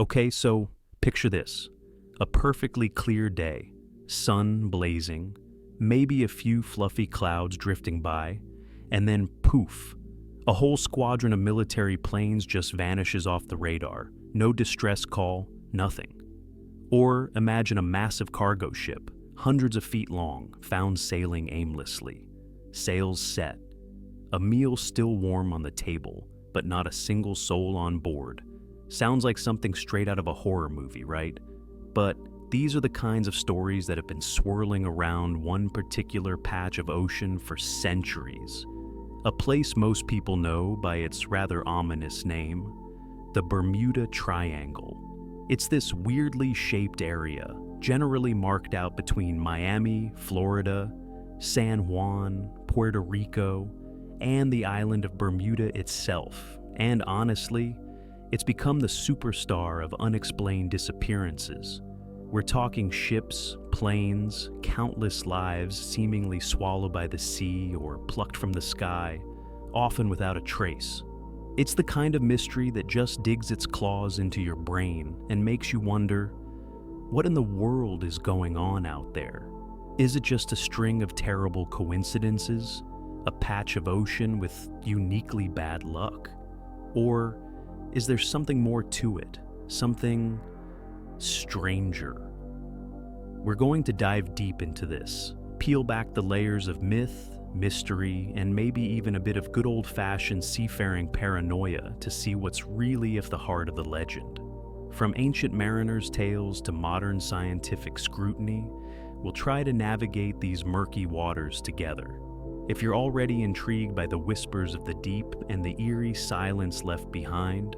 Okay, so picture this. A perfectly clear day, sun blazing, maybe a few fluffy clouds drifting by, and then poof, a whole squadron of military planes just vanishes off the radar. No distress call, nothing. Or imagine a massive cargo ship, hundreds of feet long, found sailing aimlessly. Sails set. A meal still warm on the table, but not a single soul on board. Sounds like something straight out of a horror movie, right? But these are the kinds of stories that have been swirling around one particular patch of ocean for centuries. A place most people know by its rather ominous name, the Bermuda Triangle. It's this weirdly shaped area, generally marked out between Miami, Florida, San Juan, Puerto Rico, and the island of Bermuda itself. And honestly, it's become the superstar of unexplained disappearances. We're talking ships, planes, countless lives seemingly swallowed by the sea or plucked from the sky, often without a trace. It's the kind of mystery that just digs its claws into your brain and makes you wonder, what in the world is going on out there? Is it just a string of terrible coincidences? A patch of ocean with uniquely bad luck? Or is there something more to it? Something stranger? We're going to dive deep into this, peel back the layers of myth, mystery, and maybe even a bit of good old-fashioned seafaring paranoia to see what's really at the heart of the legend. From ancient mariners' tales to modern scientific scrutiny, we'll try to navigate these murky waters together. If you're already intrigued by the whispers of the deep and the eerie silence left behind,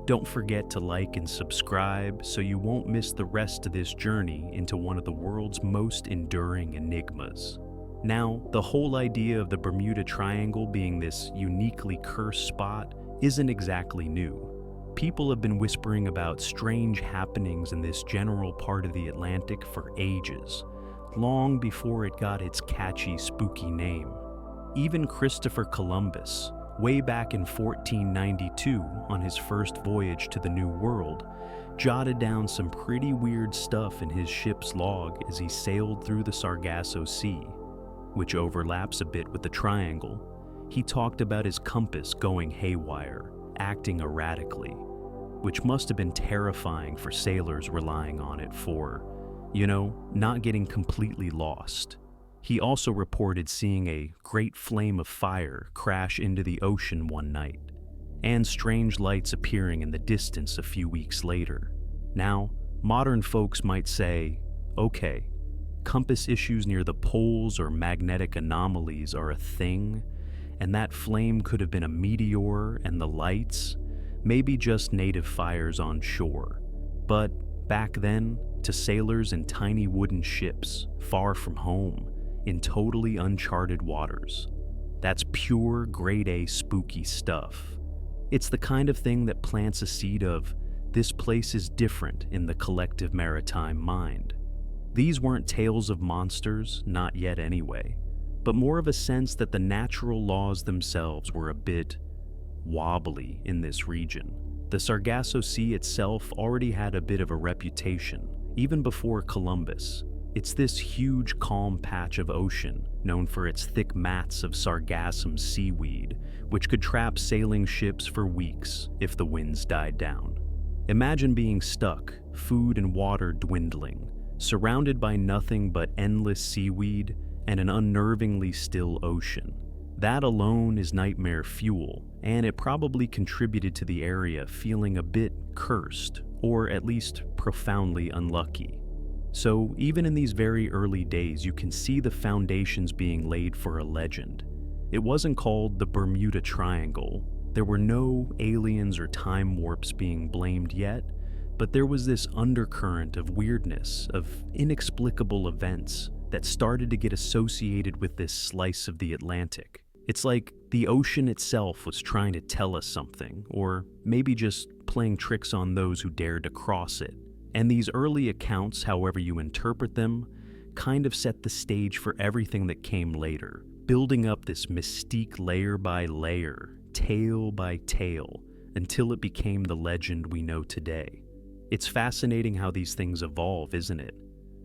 don't forget to like and subscribe so you won't miss the rest of this journey into one of the world's most enduring enigmas. Now, the whole idea of the Bermuda Triangle being this uniquely cursed spot isn't exactly new. People have been whispering about strange happenings in this general part of the Atlantic for ages, long before it got its catchy, spooky name. Even Christopher Columbus, way back in 1492 on his first voyage to the New World, jotted down some pretty weird stuff in his ship's log as he sailed through the Sargasso Sea, which overlaps a bit with the triangle. He talked about his compass going haywire, acting erratically, which must have been terrifying for sailors relying on it for, not getting completely lost. He also reported seeing a great flame of fire crash into the ocean one night, and strange lights appearing in the distance a few weeks later. Now, modern folks might say, okay, compass issues near the poles or magnetic anomalies are a thing, and that flame could have been a meteor and the lights, maybe just native fires on shore. But back then, to sailors in tiny wooden ships, far from home, in totally uncharted waters, that's pure grade A spooky stuff. It's the kind of thing that plants a seed of, this place is different in the collective maritime mind. These weren't tales of monsters, not yet anyway, but more of a sense that the natural laws themselves were a bit wobbly in this region. The Sargasso Sea itself already had a bit of a reputation, even before Columbus. It's this huge calm patch of ocean, known for its thick mats of sargassum seaweed, which could trap sailing ships for weeks if the winds died down. Imagine being stuck, food and water dwindling, surrounded by nothing but endless seaweed and an unnervingly still ocean. That alone is nightmare fuel, and it probably contributed to the area feeling a bit cursed, or at least profoundly unlucky. So even in these very early days, you can see the foundations being laid for a legend. It wasn't called the Bermuda Triangle. There were no aliens or time warps being blamed yet, but there was this undercurrent of weirdness, of inexplicable events that started to get associated with this slice of the Atlantic. It's like the ocean itself was trying to tell us something, or maybe just playing tricks on those who dared to cross it. And these early accounts, however you interpret them, kind of set the stage for everything that came later, building up this mystique layer by layer, tale by tale, until it became the legend we know today. It's fascinating how these things evolve, isn't it?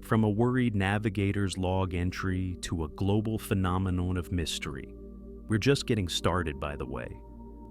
From a worried navigator's log entry to a global phenomenon of mystery. We're just getting started, by the way.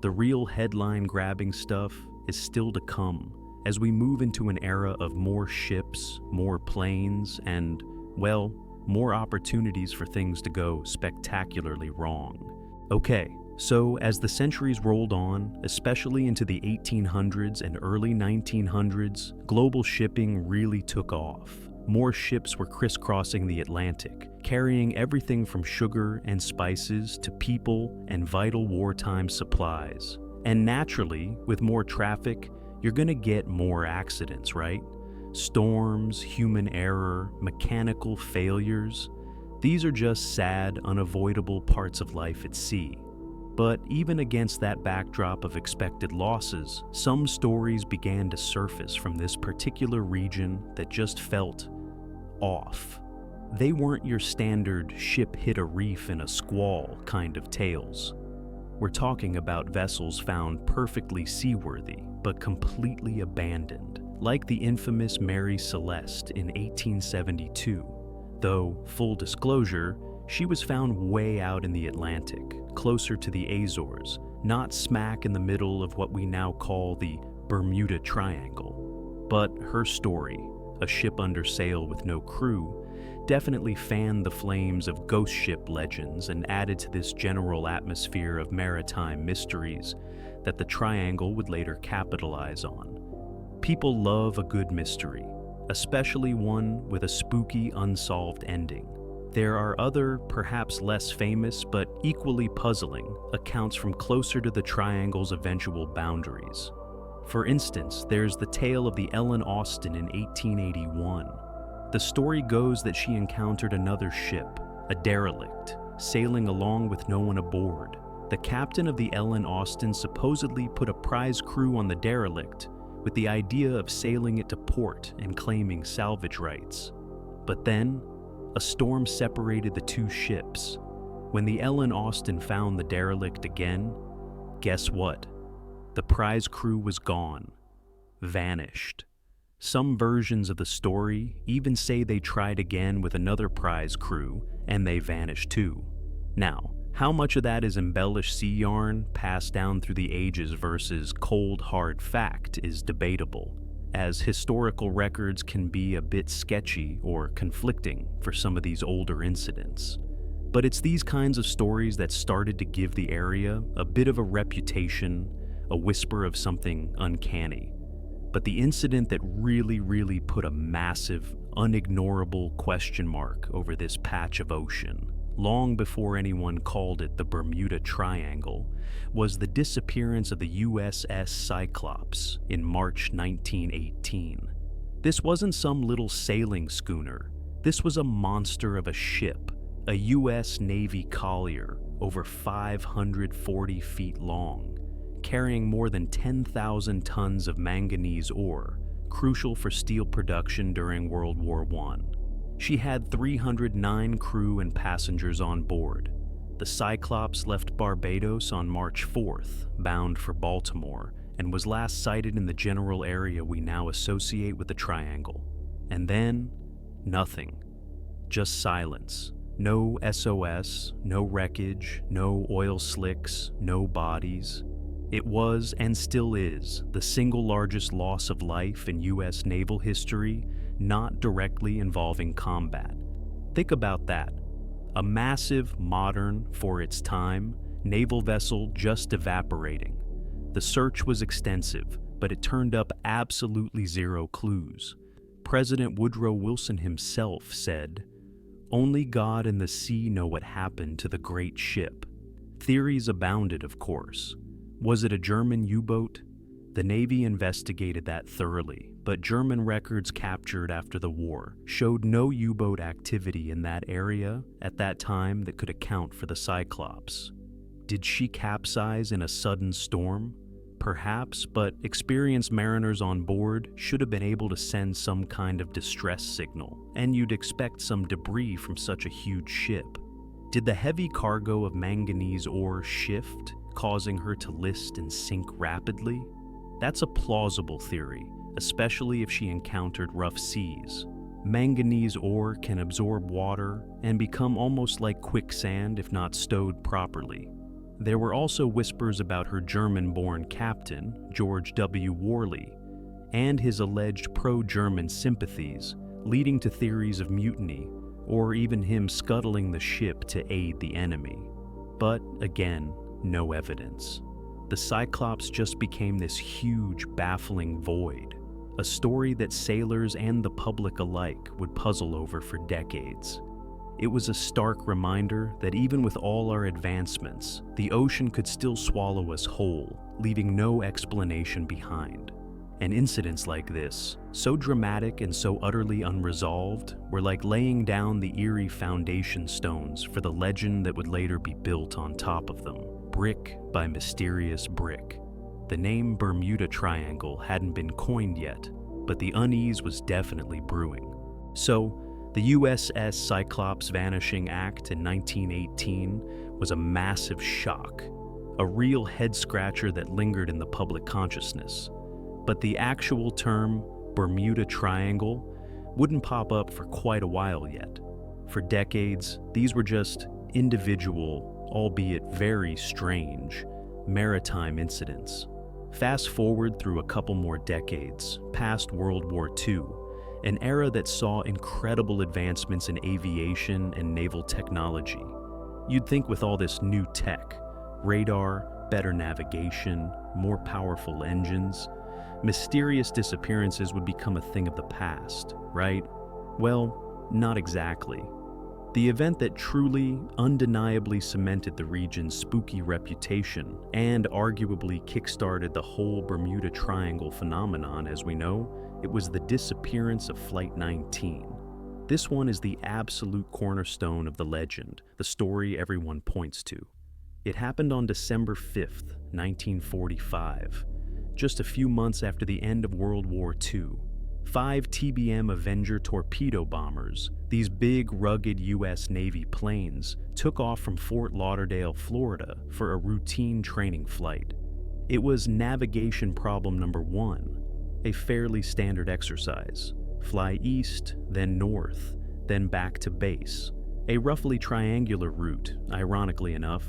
The real headline-grabbing stuff is still to come as we move into an era of more ships, more planes, and, well, more opportunities for things to go spectacularly wrong. Okay, so as the centuries rolled on, especially into the 1800s and early 1900s, global shipping really took off. More ships were crisscrossing the Atlantic, carrying everything from sugar and spices to people and vital wartime supplies. And naturally, with more traffic, you're gonna get more accidents, right? Storms, human error, mechanical failures. These are just sad, unavoidable parts of life at sea. But even against that backdrop of expected losses, some stories began to surface from this particular region that just felt off. They weren't your standard ship hit a reef in a squall kind of tales. We're talking about vessels found perfectly seaworthy, but completely abandoned, like the infamous Mary Celeste in 1872. Though, full disclosure, she was found way out in the Atlantic, closer to the Azores, not smack in the middle of what we now call the Bermuda Triangle. But her story, a ship under sail with no crew, definitely fanned the flames of ghost ship legends and added to this general atmosphere of maritime mysteries that the Triangle would later capitalize on. People love a good mystery, especially one with a spooky, unsolved ending. There are other, perhaps less famous, but equally puzzling, accounts from closer to the Triangle's eventual boundaries. For instance, there's the tale of the Ellen Austin in 1881. The story goes that she encountered another ship, a derelict, sailing along with no one aboard. The captain of the Ellen Austin supposedly put a prize crew on the derelict with the idea of sailing it to port and claiming salvage rights. But then, a storm separated the two ships. When the Ellen Austin found the derelict again, guess what? The prize crew was gone. Vanished. Some versions of the story even say they tried again with another prize crew, and they vanished too. Now, how much of that is embellished sea yarn passed down through the ages versus cold, hard fact is debatable, as historical records can be a bit sketchy or conflicting for some of these older incidents. But it's these kinds of stories that started to give the area a bit of a reputation, a whisper of something uncanny. But the incident that really put a massive, unignorable question mark over this patch of ocean, long before anyone called it the Bermuda Triangle, was the disappearance of the USS Cyclops in March 1918. This wasn't some little sailing schooner. This was a monster of a ship, a U.S. Navy collier over 540 feet long, carrying more than 10,000 tons of manganese ore, crucial for steel production during World War I. She had 309 crew and passengers on board. The Cyclops left Barbados on March 4th, bound for Baltimore, and was last sighted in the general area we now associate with the Triangle. And then, nothing. Just silence. No SOS, no wreckage, no oil slicks, no bodies. It was, and still is, the single largest loss of life in U.S. naval history, not directly involving combat. Think about that. A massive, modern, for its time, naval vessel just evaporating. The search was extensive, but it turned up absolutely zero clues. President Woodrow Wilson himself said, "Only God and the sea know what happened to the great ship." Theories abounded, of course. Was it a German U-boat? The Navy investigated that thoroughly, but German records captured after the war showed no U-boat activity in that area at that time that could account for the Cyclops. Did she capsize in a sudden storm? Perhaps, but experienced mariners on board should have been able to send some kind of distress signal, and you'd expect some debris from such a huge ship. Did the heavy cargo of manganese ore shift, causing her to list and sink rapidly? That's a plausible theory, especially if she encountered rough seas. Manganese ore can absorb water and become almost like quicksand if not stowed properly. There were also whispers about her German-born captain, George W. Worley, and his alleged pro-German sympathies, leading to theories of mutiny, or even him scuttling the ship to aid the enemy. But again, no evidence. The Cyclops just became this huge, baffling void, a story that sailors and the public alike would puzzle over for decades. It was a stark reminder that even with all our advancements, the ocean could still swallow us whole, leaving no explanation behind. And incidents like this, so dramatic and so utterly unresolved, were like laying down the eerie foundation stones for the legend that would later be built on top of them, brick by mysterious brick. The name Bermuda Triangle hadn't been coined yet, but the unease was definitely brewing. So, the USS Cyclops vanishing act in 1918 was a massive shock, a real head-scratcher that lingered in the public consciousness. But the actual term Bermuda Triangle wouldn't pop up for quite a while yet. For decades, these were just individual, albeit very strange, maritime incidents. Fast forward through a couple more decades, past World War II, an era that saw incredible advancements in aviation and naval technology. You'd think with all this new tech, radar, better navigation, more powerful engines, mysterious disappearances would become a thing of the past, right? Well, not exactly. The event that truly, undeniably cemented the region's spooky reputation and arguably kickstarted the whole Bermuda Triangle phenomenon as we know, it was the disappearance of Flight 19. This one is the absolute cornerstone of the legend, the story everyone points to. It happened on December 5th, 1945, just a few months after the end of World War II. 5 TBM Avenger torpedo bombers, these big, rugged U.S. Navy planes, took off from Fort Lauderdale, Florida, for a routine training flight. It was navigation problem number 1, a fairly standard exercise. Fly east, then north, then back to base. A roughly triangular route, ironically enough.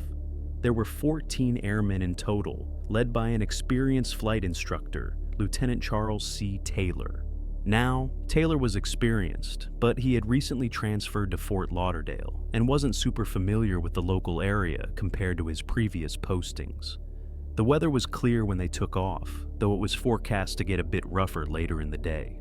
There were 14 airmen in total, led by an experienced flight instructor, Lieutenant Charles C. Taylor. Now, Taylor was experienced, but he had recently transferred to Fort Lauderdale and wasn't super familiar with the local area compared to his previous postings. The weather was clear when they took off, though it was forecast to get a bit rougher later in the day.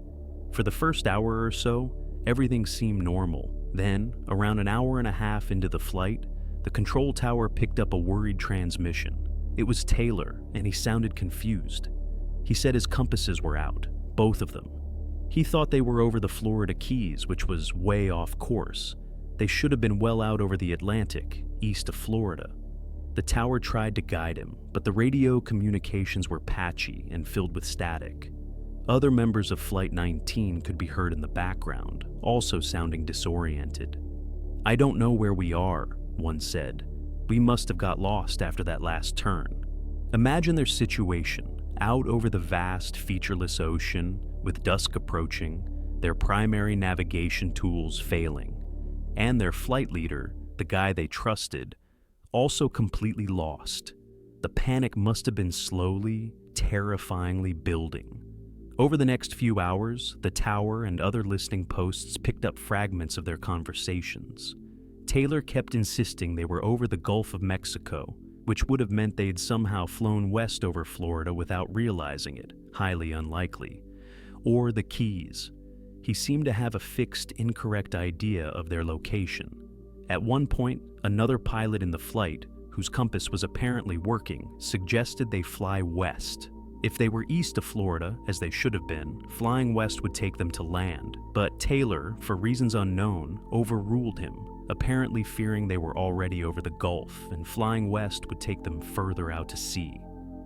For the first hour or so, everything seemed normal. Then, around an hour and a half into the flight, the control tower picked up a worried transmission. It was Taylor, and he sounded confused. He said his compasses were out, both of them. He thought they were over the Florida Keys, which was way off course. They should have been well out over the Atlantic, east of Florida. The tower tried to guide him, but the radio communications were patchy and filled with static. Other members of Flight 19 could be heard in the background, also sounding disoriented. "I don't know where we are," one said. "We must have got lost after that last turn." Imagine their situation, out over the vast, featureless ocean, with dusk approaching, their primary navigation tools failing, and their flight leader, the guy they trusted, also completely lost. The panic must have been slowly, terrifyingly building. Over the next few hours, the tower and other listening posts picked up fragments of their conversations. Taylor kept insisting they were over the Gulf of Mexico, which would have meant they'd somehow flown west over Florida without realizing it, highly unlikely. Or the Keys. He seemed to have a fixed, incorrect idea of their location. At one point, another pilot in the flight, whose compass was apparently working, suggested they fly west. If they were east of Florida, as they should have been, flying west would take them to land. But Taylor, for reasons unknown, overruled him, apparently fearing they were already over the Gulf and flying west would take them further out to sea.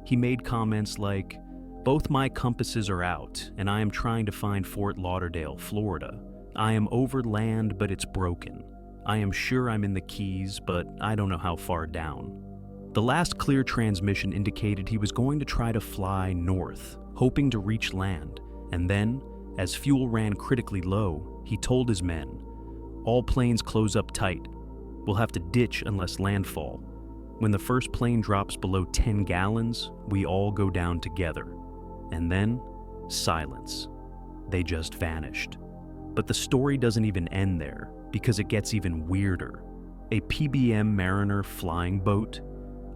He made comments like, "Both my compasses are out, and I am trying to find Fort Lauderdale, Florida. I am over land, but it's broken. I am sure I'm in the Keys, but I don't know how far down." The last clear transmission indicated he was going to try to fly north, hoping to reach land, And then, as fuel ran critically low, he told his men, "All planes close up tight. We'll have to ditch unless landfall. When the first plane drops below 10 gallons, we all go down together." And then, silence. They just vanished. But the story doesn't even end there, because it gets even weirder. A PBM Mariner flying boat,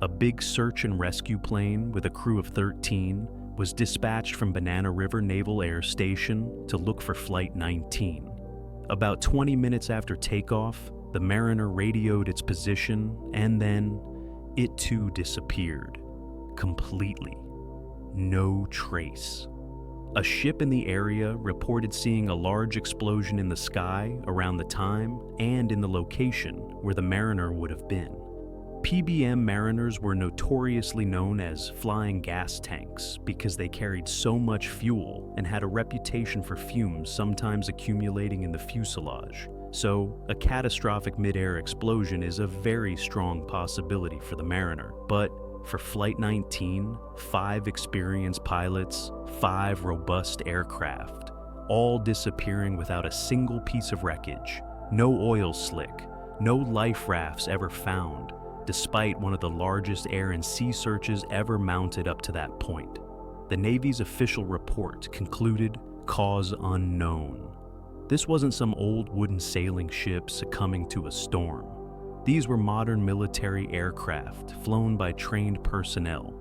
a big search and rescue plane with a crew of 13, was dispatched from Banana River Naval Air Station to look for Flight 19. About 20 minutes after takeoff, the Mariner radioed its position, and then it too disappeared. Completely. No trace. A ship in the area reported seeing a large explosion in the sky around the time and in the location where the Mariner would have been. PBM Mariners were notoriously known as flying gas tanks because they carried so much fuel and had a reputation for fumes sometimes accumulating in the fuselage. So, a catastrophic mid-air explosion is a very strong possibility for the Mariner. But for Flight 19, 5 experienced pilots, 5 robust aircraft, all disappearing without a single piece of wreckage, no oil slick, no life rafts ever found, despite one of the largest air and sea searches ever mounted up to that point. The Navy's official report concluded, "Cause unknown." This wasn't some old wooden sailing ship succumbing to a storm. These were modern military aircraft flown by trained personnel,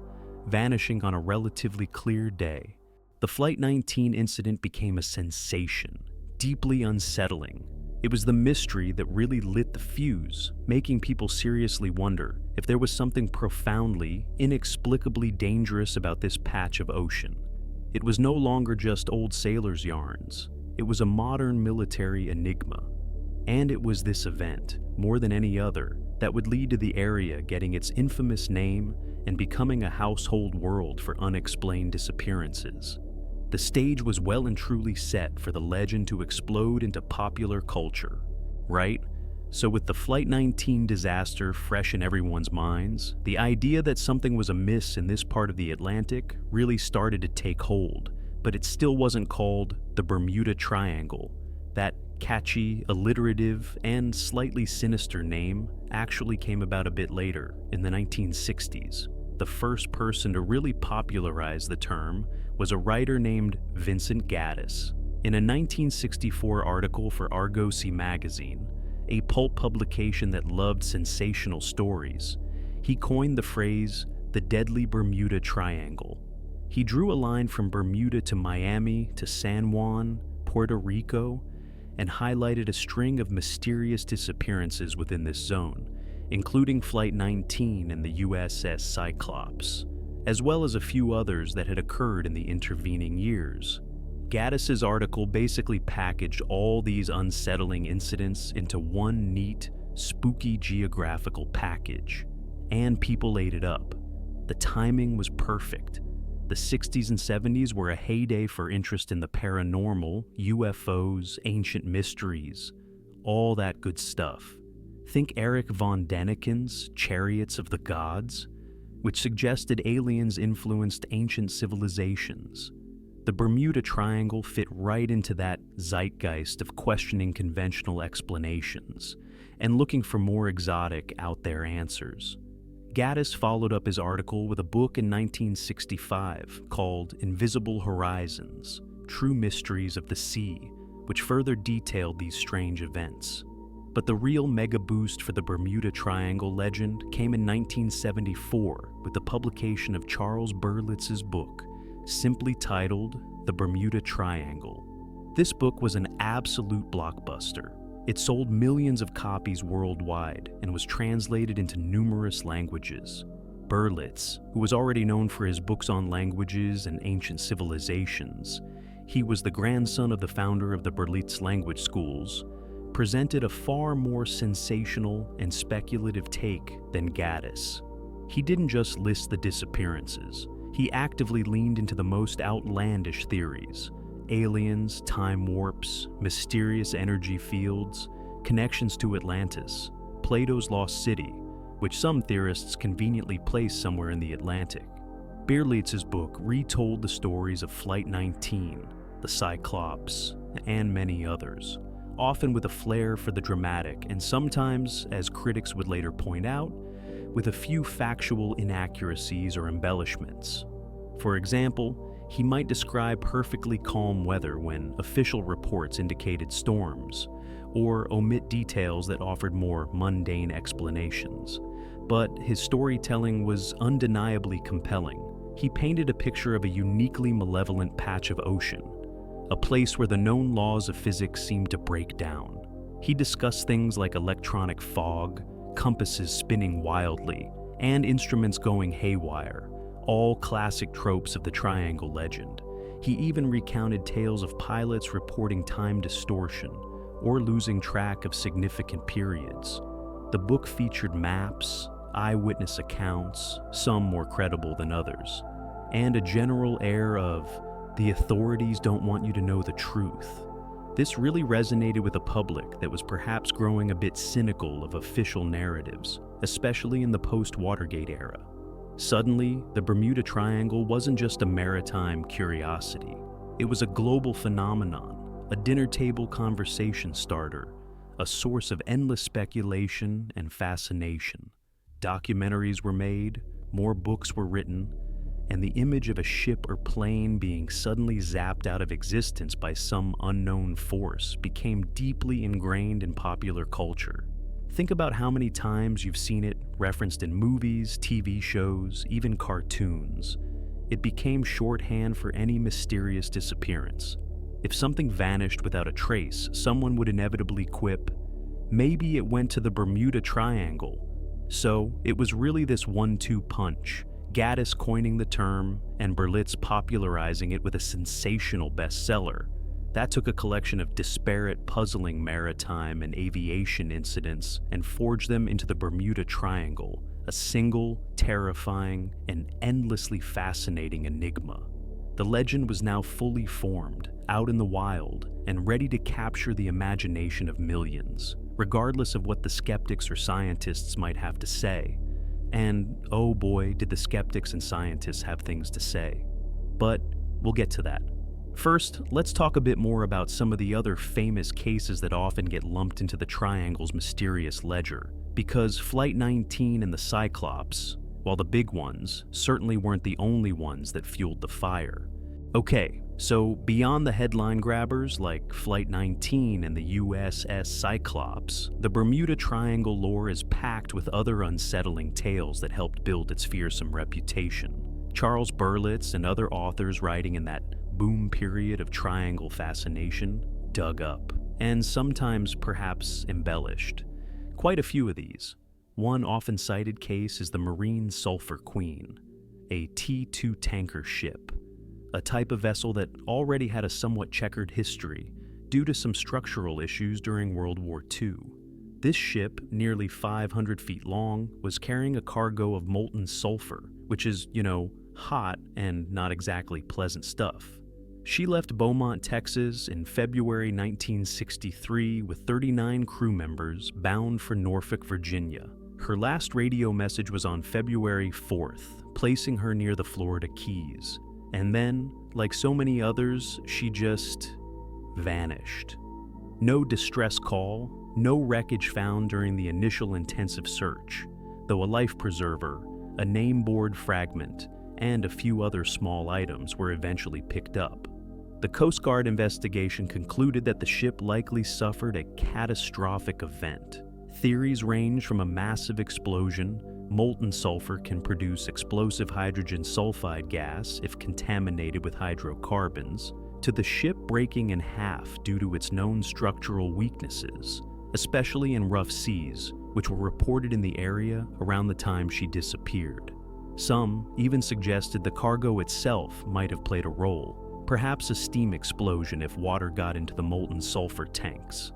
vanishing on a relatively clear day. The Flight 19 incident became a sensation, deeply unsettling. It was the mystery that really lit the fuse, making people seriously wonder if there was something profoundly, inexplicably dangerous about this patch of ocean. It was no longer just old sailors' yarns. It was a modern military enigma. And it was this event, more than any other, that would lead to the area getting its infamous name and becoming a household word for unexplained disappearances. The stage was well and truly set for the legend to explode into popular culture, right? So with the Flight 19 disaster fresh in everyone's minds, the idea that something was amiss in this part of the Atlantic really started to take hold, but it still wasn't called the Bermuda Triangle. That catchy, alliterative, and slightly sinister name actually came about a bit later, in the 1960s. The first person to really popularize the term was a writer named Vincent Gaddis. In a 1964 article for Argosy magazine, a pulp publication that loved sensational stories, he coined the phrase, "the deadly Bermuda Triangle." He drew a line from Bermuda to Miami to San Juan, Puerto Rico, and highlighted a string of mysterious disappearances within this zone, including Flight 19 and the USS Cyclops, as well as a few others that had occurred in the intervening years. Gaddis's article basically packaged all these unsettling incidents into one neat, spooky geographical package, and people ate it up. The timing was perfect. The 60s and 70s were a heyday for interest in the paranormal, UFOs, ancient mysteries, all that good stuff. Think Erich von Däniken's Chariots of the Gods, which suggested aliens influenced ancient civilizations. The Bermuda Triangle fit right into that zeitgeist of questioning conventional explanations and looking for more exotic, out-there answers. Gaddis followed up his article with a book in 1965 called Invisible Horizons: True Mysteries of the Sea, which further detailed these strange events. But the real mega boost for the Bermuda Triangle legend came in 1974 with the publication of Charles Berlitz's book, simply titled The Bermuda Triangle. This book was an absolute blockbuster. It sold millions of copies worldwide and was translated into numerous languages. Berlitz, who was already known for his books on languages and ancient civilizations, he was the grandson of the founder of the Berlitz language schools, presented a far more sensational and speculative take than Gaddis. He didn't just list the disappearances. He actively leaned into the most outlandish theories: aliens, time warps, mysterious energy fields, connections to Atlantis, Plato's lost city, which some theorists conveniently place somewhere in the Atlantic. Berlitz's book retold the stories of Flight 19, the Cyclops, and many others, often with a flair for the dramatic and sometimes, as critics would later point out, with a few factual inaccuracies or embellishments. For example, he might describe perfectly calm weather when official reports indicated storms, or omit details that offered more mundane explanations. But his storytelling was undeniably compelling. He painted a picture of a uniquely malevolent patch of ocean, a place where the known laws of physics seemed to break down. He discussed things like electronic fog, compasses spinning wildly, and instruments going haywire, all classic tropes of the Triangle legend. He even recounted tales of pilots reporting time distortion or losing track of significant periods. The book featured maps, eyewitness accounts, some more credible than others, and a general air of, "The authorities don't want you to know the truth." This really resonated with a public that was perhaps growing a bit cynical of official narratives, especially in the post-Watergate era. Suddenly, the Bermuda Triangle wasn't just a maritime curiosity. It was a global phenomenon, a dinner table conversation starter, a source of endless speculation and fascination. Documentaries were made, more books were written, and the image of a ship or plane being suddenly zapped out of existence by some unknown force became deeply ingrained in popular culture. Think about how many times you've seen it referenced in movies, TV shows, even cartoons. It became shorthand for any mysterious disappearance. If something vanished without a trace, someone would inevitably quip, "Maybe it went to the Bermuda Triangle." So it was really this 1-2 punch, Gaddis coining the term and Berlitz popularizing it with a sensational bestseller. That took a collection of disparate, puzzling maritime and aviation incidents and forged them into the Bermuda Triangle, a single, terrifying, and endlessly fascinating enigma. The legend was now fully formed, out in the wild, and ready to capture the imagination of millions, regardless of what the skeptics or scientists might have to say. And oh boy, did the skeptics and scientists have things to say. But we'll get to that. First, let's talk a bit more about some of the other famous cases that often get lumped into the Triangle's mysterious ledger, because Flight 19 and the Cyclops, while the big ones, certainly weren't the only ones that fueled the fire. Okay, so beyond the headline grabbers like Flight 19 and the USS Cyclops, the Bermuda Triangle lore is packed with other unsettling tales that helped build its fearsome reputation. Charles Berlitz and other authors writing in that boom period of triangle fascination dug up, and sometimes perhaps embellished, quite a few of these. One often cited case is the Marine Sulphur Queen, a T-2 tanker ship, a type of vessel that already had a somewhat checkered history due to some structural issues during World War II. This ship, nearly 500 feet long, was carrying a cargo of molten sulfur, which is, hot and not exactly pleasant stuff. She left Beaumont, Texas in February 1963 with 39 crew members bound for Norfolk, Virginia. Her last radio message was on February 4th, placing her near the Florida Keys. And then, like so many others, she just vanished. No distress call, no wreckage found during the initial intensive search, though a life preserver, a name board fragment, and a few other small items were eventually picked up. The Coast Guard investigation concluded that the ship likely suffered a catastrophic event. Theories range from a massive explosion, molten sulfur can produce explosive hydrogen sulfide gas if contaminated with hydrocarbons, to the ship breaking in half due to its known structural weaknesses, especially in rough seas, which were reported in the area around the time she disappeared. Some even suggested the cargo itself might have played a role, perhaps a steam explosion if water got into the molten sulfur tanks.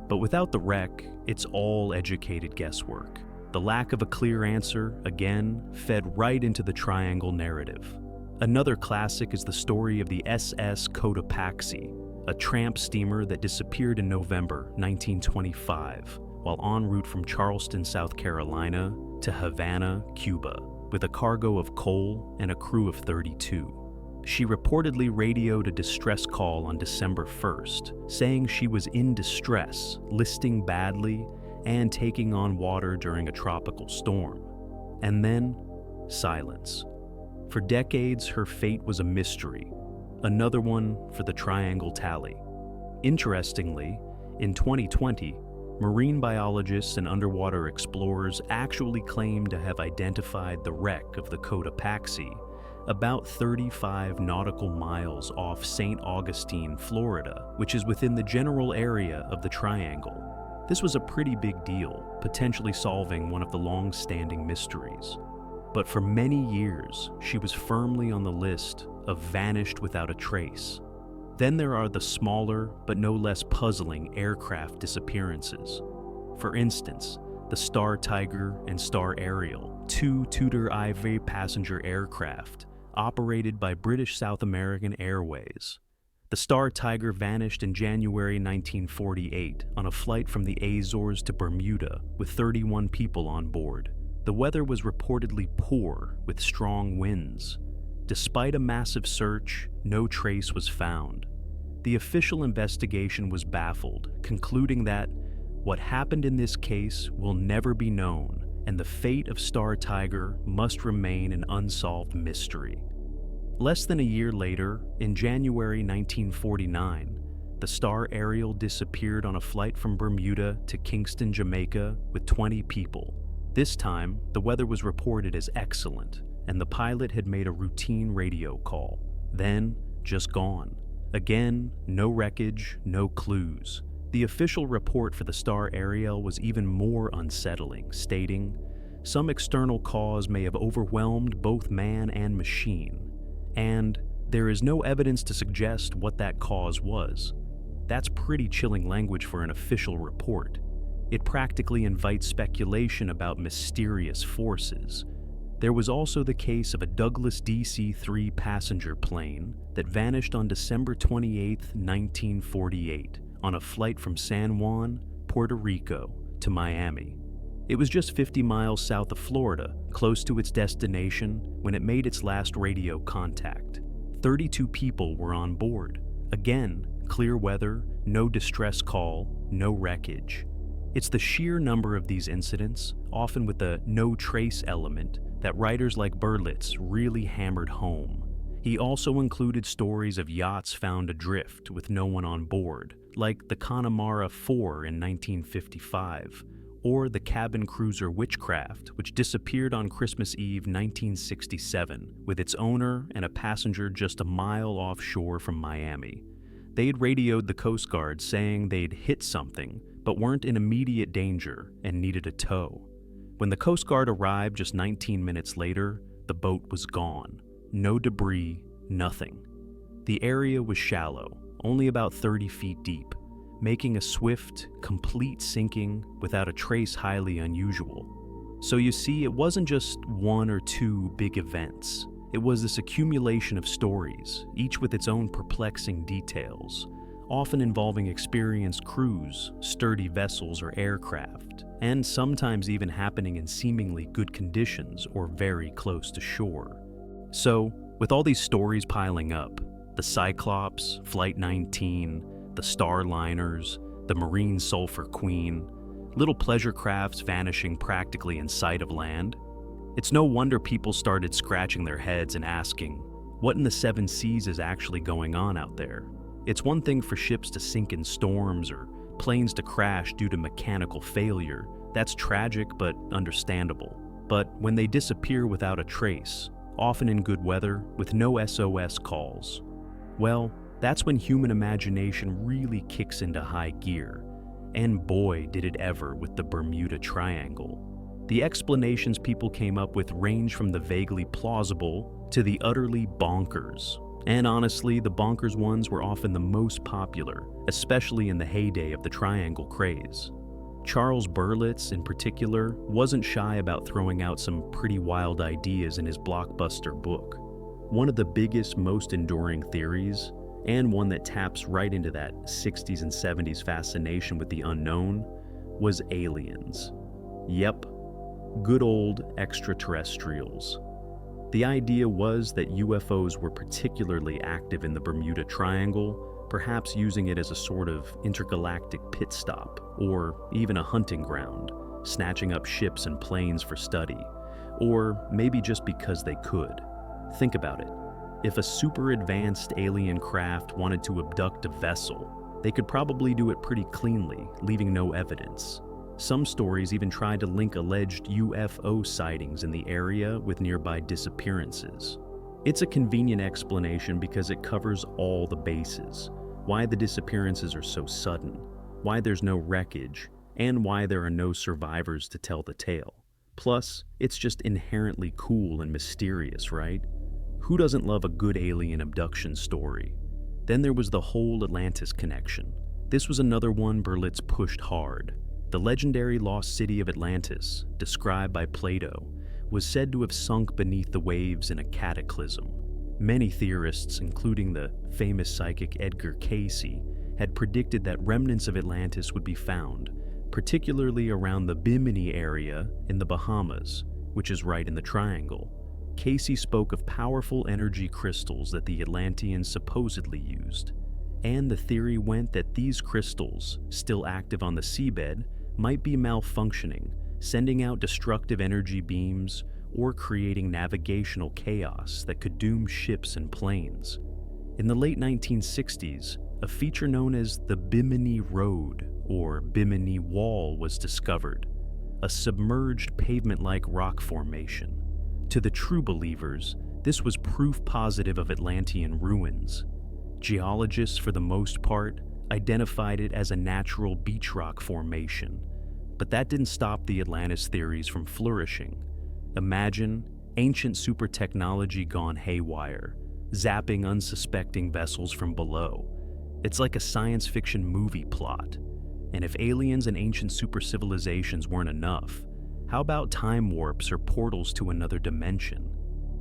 But without the wreck, it's all educated guesswork. The lack of a clear answer, again, fed right into the Triangle narrative. Another classic is the story of the SS Cotopaxi, a tramp steamer that disappeared in November 1925 while en route from Charleston, South Carolina to Havana, Cuba, with a cargo of coal and a crew of 32. She reportedly radioed a distress call on December 1st, saying she was in distress, listing badly, and taking on water during a tropical storm. And then, silence. For decades, her fate was a mystery, another one for the Triangle Tally. Interestingly, in 2020, marine biologists and underwater explorers actually claimed to have identified the wreck of the Cotopaxi, about 35 nautical miles off St. Augustine, Florida, which is within the general area of the Triangle. This was a pretty big deal, potentially solving one of the long-standing mysteries. But for many years, she was firmly on the list of vanished without a trace. Then there are the smaller, but no less puzzling aircraft disappearances. For instance, the Star Tiger and Star Ariel, two Tudor Ivory passenger aircraft operated by British South American Airways. The Star Tiger vanished in January 1948 on a flight from the Azores to Bermuda with 31 people on board. The weather was reportedly poor with strong winds. Despite a massive search, no trace was found. The official investigation was baffled, concluding that what happened in this case will never be known, and the fate of Star Tiger must remain an unsolved mystery. Less than a year later, in January 1949, the Star Ariel disappeared on a flight from Bermuda to Kingston, Jamaica, with 20 people. This time, the weather was reported as excellent, and the pilot had made a routine radio call. Then, just gone. Again, no wreckage, no clues. The official report for the Star Ariel was even more unsettling, stating, "Some external cause may have overwhelmed both man and machine, and there is no evidence to suggest what that cause was." That's pretty chilling language for an official report. It practically invites speculation about mysterious forces. There was also the case of a Douglas DC-3 passenger plane that vanished on December 28, 1948, on a flight from San Juan, Puerto Rico, to Miami. It was just 50 miles south of Florida, close to its destination, when it made its last radio contact. 32 people were on board. Again, clear weather, no distress call, no wreckage. It's the sheer number of these incidents, often with the no trace element, that writers like Berlitz really hammered home. He also included stories of yachts found adrift with no one on board, like the Connemara 4 in 1955, or the cabin cruiser Witchcraft, which disappeared on Christmas Eve 1967, with its owner and a passenger just a mile offshore from Miami. They'd radioed the Coast Guard saying they'd hit something, but weren't in immediate danger and needed a tow. When the Coast Guard arrived just 19 minutes later, the boat was gone. No debris, nothing. The area was shallow, only about 30 feet deep, making a swift, complete sinking without a trace highly unusual. So you see, it wasn't just one or two big events. It was this accumulation of stories, each with its own perplexing details, often involving experienced crews, sturdy vessels or aircraft, and sometimes even happening in seemingly good conditions or very close to shore. So, with all these stories piling up, the Cyclops, Flight 19, the Starliners, the Marine Sulphur Queen, little pleasure crafts vanishing practically in sight of land, it's no wonder people started scratching their heads and asking, what in the seven seas is actually going on out there? It's one thing for ships to sink in storms or planes to crash due to mechanical failure. That's tragic but understandable. But when they disappear without a trace, often in good weather with no SOS calls, well, that's when human imagination really kicks into high gear. And boy, did it ever with the Bermuda Triangle. The explanations people came up with range from the vaguely plausible to the utterly bonkers. And honestly, the bonkers ones were often the most popular, especially in the heyday of the triangle craze. Charles Berlitz, in particular, wasn't shy about throwing out some pretty wild ideas in his blockbuster book. One of the biggest, most enduring theories, and one that taps right into that 60s and 70s fascination with the unknown, was aliens. Yep, good old extraterrestrials. The idea was that UFOs were particularly active in the Bermuda Triangle, perhaps using it as a sort of intergalactic pit stop, or even a hunting ground, snatching up ships and planes for study, or maybe just because they could. Think about it. If a super advanced alien craft wanted to abduct a vessel, they could probably do it pretty cleanly, leaving no evidence. Some stories even tried to link alleged UFO sightings in the area with nearby disappearances. It's a convenient explanation because it covers all the bases: why the disappearances are so sudden, why there's no wreckage, and why there are no survivors to tell the tale. Plus, it's just inherently cool and mysterious, right? Who doesn't love a good alien abduction story? Then there was the whole Atlantis connection. This was another one Berlitz pushed hard. The legendary lost city of Atlantis, described by Plato, was said to have sunk beneath the waves in a cataclysm. Many theorists, including the famous psychic Edgar Cayce, had predicted that remnants of Atlantis would be found, particularly around the Bimini area in the Bahamas, which is right in the triangle. Cayce spoke of powerful energy crystals that the Atlanteans supposedly used, and the theory went that these crystals, still active on the seabed, might be malfunctioning, sending out destructive energy beams or creating navigational chaos that could doom ships and planes. In the late 1960s, a feature known as the Bimini Road or Bimini Wall was discovered, a submerged pavement-like rock formation. To the true believers, this was proof positive of Atlantean ruins. Geologists, for the most part, identified it as a natural beach rock formation, but that didn't stop the Atlantis theories from flourishing. Imagine ancient super technology gone haywire, zapping unsuspecting vessels from below. It's like a science fiction movie plot. And if aliens and ancient super civilizations weren't enough, how about time warps or portals to another dimension?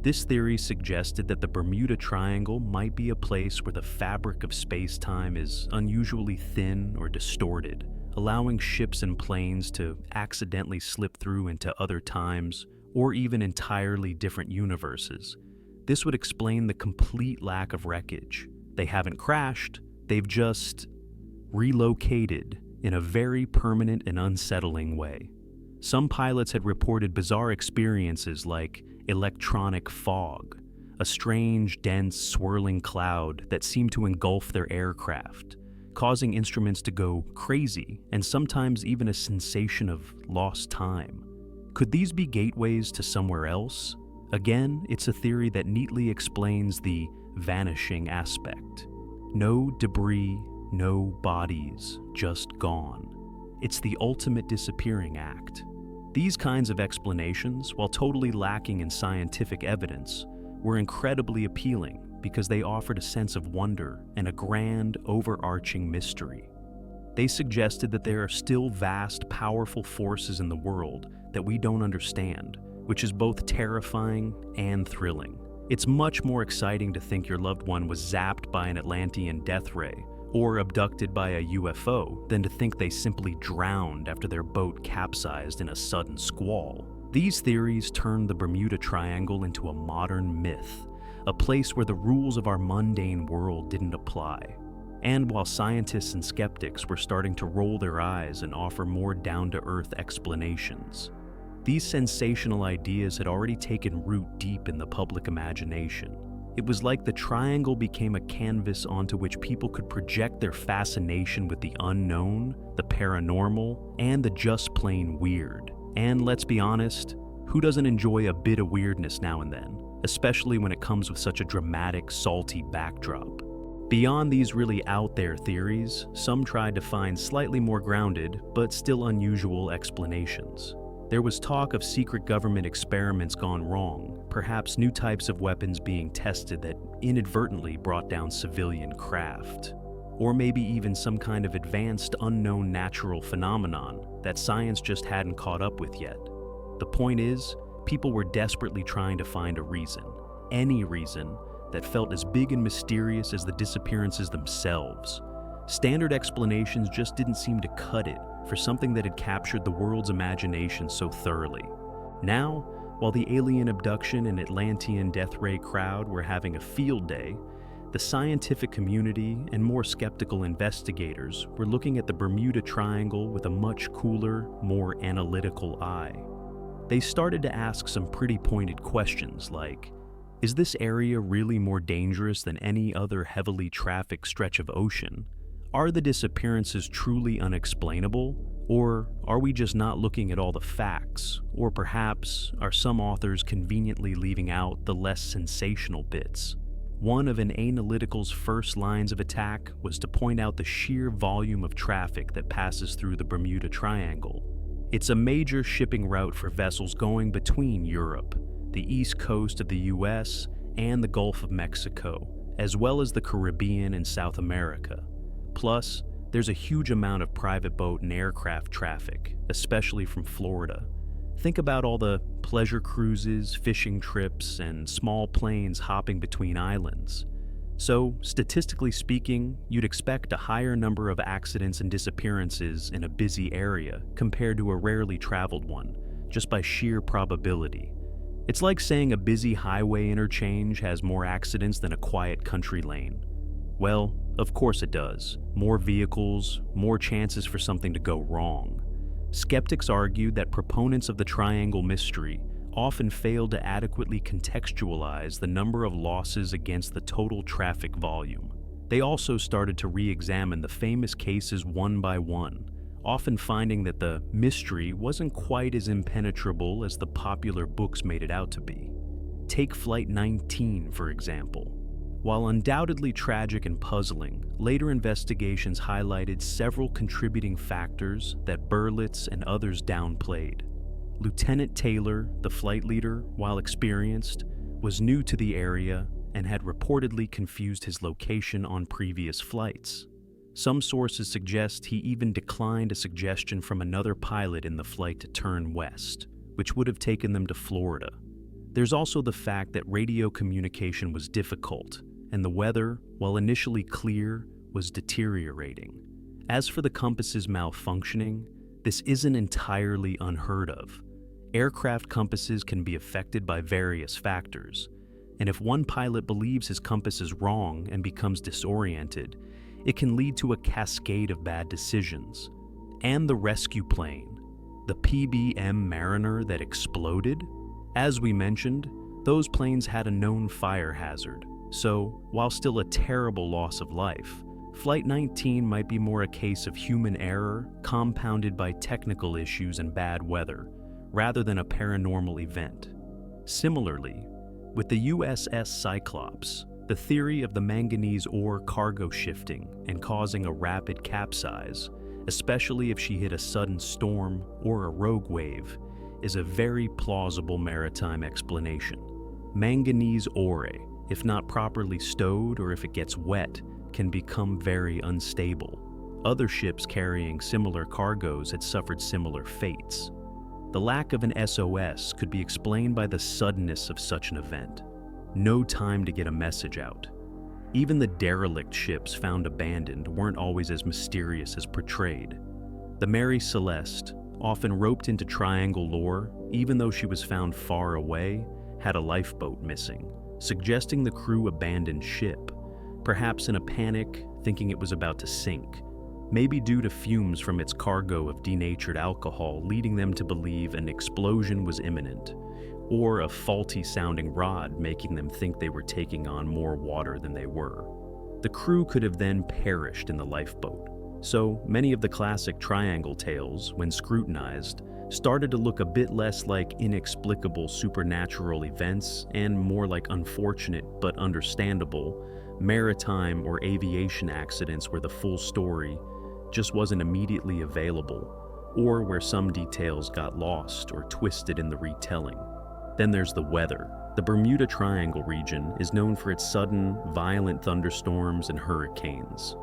This theory suggested that the Bermuda Triangle might be a place where the fabric of space-time is unusually thin or distorted, allowing ships and planes to accidentally slip through into other times or even entirely different universes. This would explain the complete lack of wreckage. They haven't crashed, they've just relocated in a very permanent and unsettling way. Some pilots had reported bizarre experiences like electronic fog, a strange, dense, swirling cloud that seemed to engulf their aircraft, causing instruments to go crazy and sometimes even a sensation of lost time. Could these be gateways to somewhere else? Again, it's a theory that neatly explains the vanishing aspect. No debris, no bodies, just gone. It's the ultimate disappearing act. These kinds of explanations, while totally lacking in scientific evidence, were incredibly appealing because they offered a sense of wonder and a grand, overarching mystery. They suggested that there are still vast, powerful forces in the world that we don't understand, which is both terrifying and thrilling. It's much more exciting to think your loved one was zapped by an Atlantean death ray or abducted by a UFO than to think they simply drowned after their boat capsized in a sudden squall. These theories turned the Bermuda Triangle into a modern myth, a place where the rules of our mundane world didn't apply. And while scientists and skeptics were starting to roll their eyes and offer more down-to-earth explanations, these sensational ideas had already taken root deep in the public imagination. It was like the triangle became a canvas onto which people could project their fascination with the unknown, the paranormal, and the just plain weird. And let's be honest, who doesn't enjoy a bit of weirdness now and then, especially when it comes with such a dramatic, salty backdrop? Beyond these really out-there theories, some tried to find slightly more grounded, but still unusual explanations. There was talk of secret government experiments gone wrong, perhaps new types of weapons being tested that inadvertently brought down civilian craft, or maybe even some kind of advanced unknown natural phenomenon that science just hadn't caught up with yet. The point is, people were desperately trying to find a reason, any reason, that felt as big and mysterious as the disappearances themselves. Standard explanations just didn't seem to cut it for something that had captured the world's imagination so thoroughly. Now, While the alien abduction and Atlantean death ray crowd were having a field day, the scientific community and more skeptical investigators were looking at the Bermuda Triangle with a much cooler, more analytical eye. They started to ask some pretty pointed questions like, is this area really more dangerous than any other heavily trafficked stretch of ocean? Are the disappearances truly unexplainable? Or are we just not looking at all the facts? Or perhaps are some authors conveniently leaving out the less sensational bits? One of an analytical's first lines of attack was to point out the sheer volume of traffic that passes through the Bermuda Triangle. It's a major shipping route for vessels going between Europe, the east coast of the US, and the Gulf of Mexico, as well as the Caribbean and South America. Plus, there's a huge amount of private boat and aircraft traffic, especially from Florida. Think about all the pleasure cruises, fishing trips, and small planes hopping between islands. So, statistically speaking, you'd expect a higher number of accidents and disappearances in a busy area compared to a rarely traveled one, just by sheer probability. It's like saying a busy highway interchange has more accidents than a quiet country lane. Well, of course it does. More vehicles, more chances for something to go wrong. Skeptics argued that proponents of the triangle mystery often failed to adequately contextualize the number of losses against the total traffic volume. They also started to re-examine the famous cases one by one, often finding that the mystery wasn't quite as impenetrable as the popular books made it out to be. Take Flight 19, for example. While undoubtedly tragic and puzzling, later investigations highlighted several contributing factors that Berlitz and others downplayed. Lieutenant Taylor, the flight leader, while experienced, was new to the area and had reportedly confused his location on previous flights. Some sources suggest he even declined a suggestion from another pilot in the flight to turn west, which would have taken them to Florida. There's also the fact that radio communication was difficult, and the weather, while initially clear, was deteriorating. As for the compasses malfunctioning, this isn't entirely unheard of. Aircraft compasses can be affected by various factors, and if one pilot believes his compass is wrong and becomes disoriented, it can lead to a cascade of bad decisions. And the rescue plane, the PBM Mariner that exploded? As we mentioned, those planes had a known fire hazard. So, while still a terrible loss of life, Flight 19 might be more a case of human error compounded by technical issues and bad weather, rather than a paranormal event. Similarly, with the USS Cyclops, the theory of the manganese ore cargo shifting and causing a rapid capsize, especially if she hit a sudden storm or a rogue wave, is a very plausible maritime explanation. Manganese ore, if not properly stowed or if it gets wet, can become very unstable. Other ships carrying similar cargoes had suffered similar fates. The lack of an SOS could be explained by the suddenness of such an event. No time to get a message out. Even the derelict ships found abandoned weren't always as mysterious as portrayed. The Mary Celeste, often roped into triangle lore, even though she was found far away, had a lifeboat missing, suggesting the crew abandoned ship, perhaps in a panic, thinking it was about to sink, maybe due to fumes from its cargo of denatured alcohol leading them to believe an explosion was imminent, or a faulty-sounding rod making them think they were taking on more water than they were. The crew could have then perished in the lifeboat, so many of the classic triangle tales, when scrutinized, started to look a bit less like inexplicable supernatural events and more like unfortunate but understandable maritime or aviation accidents where the full story just wasn't immediately available, or where some details got lost or twisted in the retelling. Then there's the weather. The Bermuda Triangle region is known for its sudden, violent thunderstorms and hurricanes.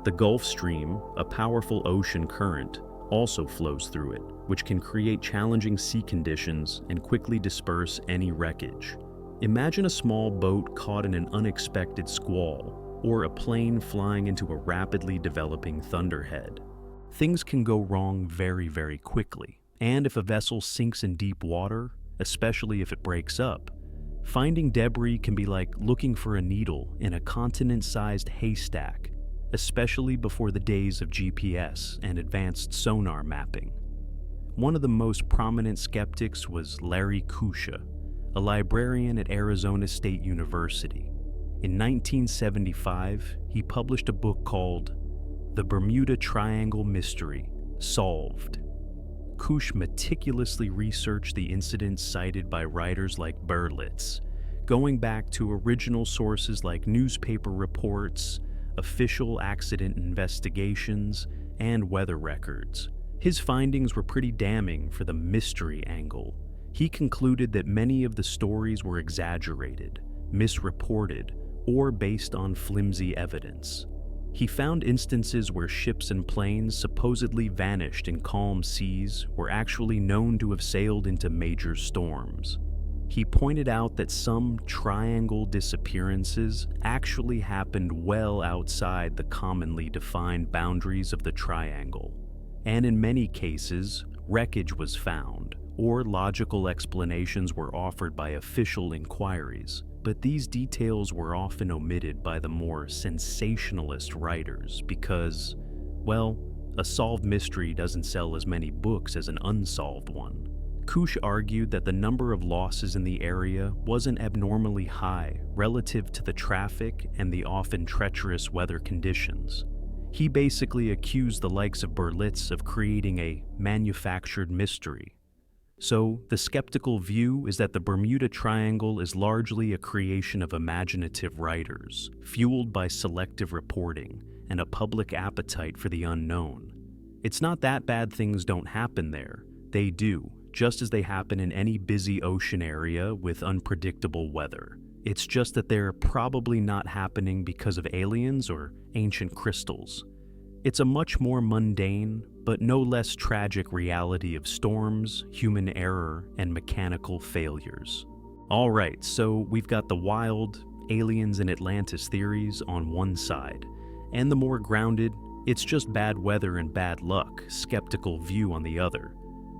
The Gulf Stream, a powerful ocean current, also flows through it, which can create challenging sea conditions and quickly disperse any wreckage. Imagine a small boat caught in an unexpected squall, or a plane flying into a rapidly developing thunderhead. Things can go wrong very, very quickly, and if a vessel sinks in deep water, especially if it breaks up. Finding debris can be like looking for a needle in a continent-sized haystack, especially before the days of GPS and advanced sonar mapping. One of the most prominent skeptics was Larry Kusha, a librarian at Arizona State University. In 1975, he published a book called The Bermuda Triangle Mystery, Solved. Kush meticulously researched the incidents cited by writers like Berlitz, going back to original sources like newspaper reports, official accident investigations, and weather records. His findings were pretty damning for the mystery angle. He concluded that many of the stories were exaggerated, misreported, or based on flimsy evidence. He found instances where ships and planes supposedly vanished in calm seas were actually known to have sailed into major storms. He pointed out that some triangle disappearances actually happened well outside the commonly defined boundaries of the triangle, and in many cases, wreckage was found, or logical explanations were offered by official inquiries. But these details were often omitted by the more sensationalist writers because, well, a solved mystery doesn't sell as many books as an unsolved one. Kush argued that the number of losses in the area wasn't abnormally high relative to the traffic and the often treacherous weather conditions. He basically accused the likes of Berlitz of creating a manufactured mystery. So, the skeptical view is that the Bermuda Triangle is largely a creation of imaginative writers, fueled by selective reporting and a public appetite for the unknown. It's not that bad things don't happen there. They do, just as they happen in any busy ocean area with unpredictable weather. It's just that they're probably not happening because of aliens or ancient crystals. It's a much more mundane, but no less tragic reality of storms, human error, and mechanical failures. Alright, so we've got the wild, aliens and Atlantis theories on one side, and the more grounded, it's just bad weather and bad luck, skeptical view on the other.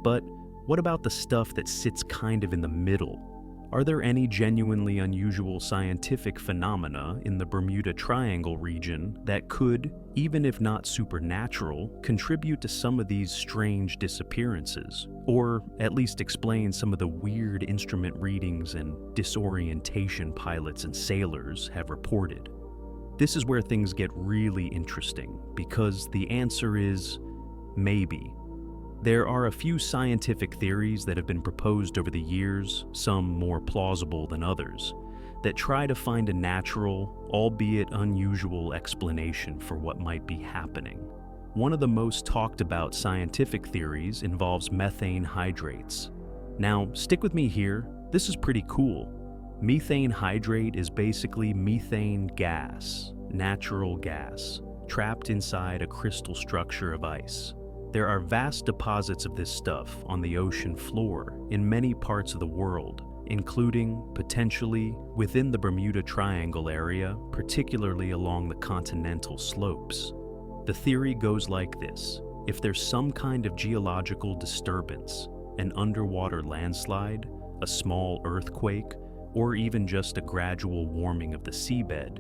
But what about the stuff that sits kind of in the middle? Are there any genuinely unusual scientific phenomena in the Bermuda Triangle region that could, even if not supernatural, contribute to some of these strange disappearances, or at least explain some of the weird instrument readings and disorientation pilots and sailors have reported? This is where things get really interesting, because the answer is maybe. There are a few scientific theories that have been proposed over the years, some more plausible than others, that try to find a natural, albeit unusual explanation for what might be happening. One of the most talked about scientific theories involves methane hydrates. Now, stick with me here, this is pretty cool. Methane hydrate is basically methane gas, natural gas, trapped inside a crystal structure of ice. There are vast deposits of this stuff on the ocean floor in many parts of the world, including, potentially, within the Bermuda Triangle area, particularly along the continental slopes. The theory goes like this: if there's some kind of geological disturbance, an underwater landslide, a small earthquake, or even just a gradual warming of the seabed,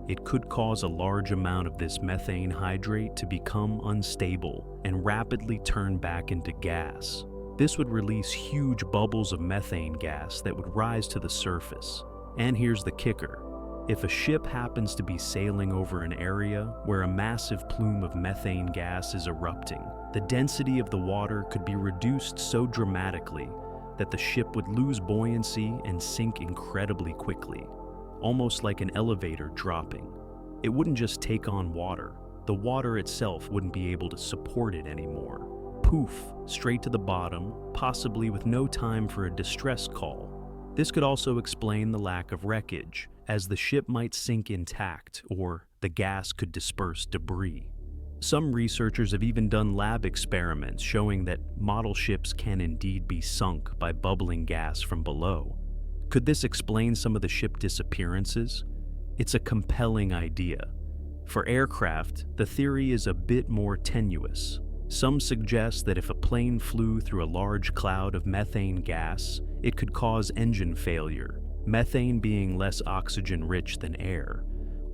it could cause a large amount of this methane hydrate to become unstable and rapidly turn back into gas. This would release huge bubbles of methane gas that would rise to the surface. And here's the kicker. If a ship happens to be sailing over an area where a massive plume of methane gas is erupting, the density of the water could be reduced so dramatically that the ship would lose buoyancy and sink incredibly quickly, almost like an elevator dropping. It wouldn't just take on water. The water itself wouldn't be able to support it anymore. Poof, straight to the bottom, possibly with no time for a distress call. This could also explain the lack of wreckage, as the ship might sink intact, or the gas could disperse debris. Some researchers have even done lab experiments showing that model ships can indeed be sunk by bubbling gas from below. Could this explain some of the ship disappearances? It's a compelling idea. For aircraft, the theory is a bit more tenuous. Some suggest that if a plane flew through a large cloud of methane gas, it could cause engine failure, methane being less oxygen-rich than air,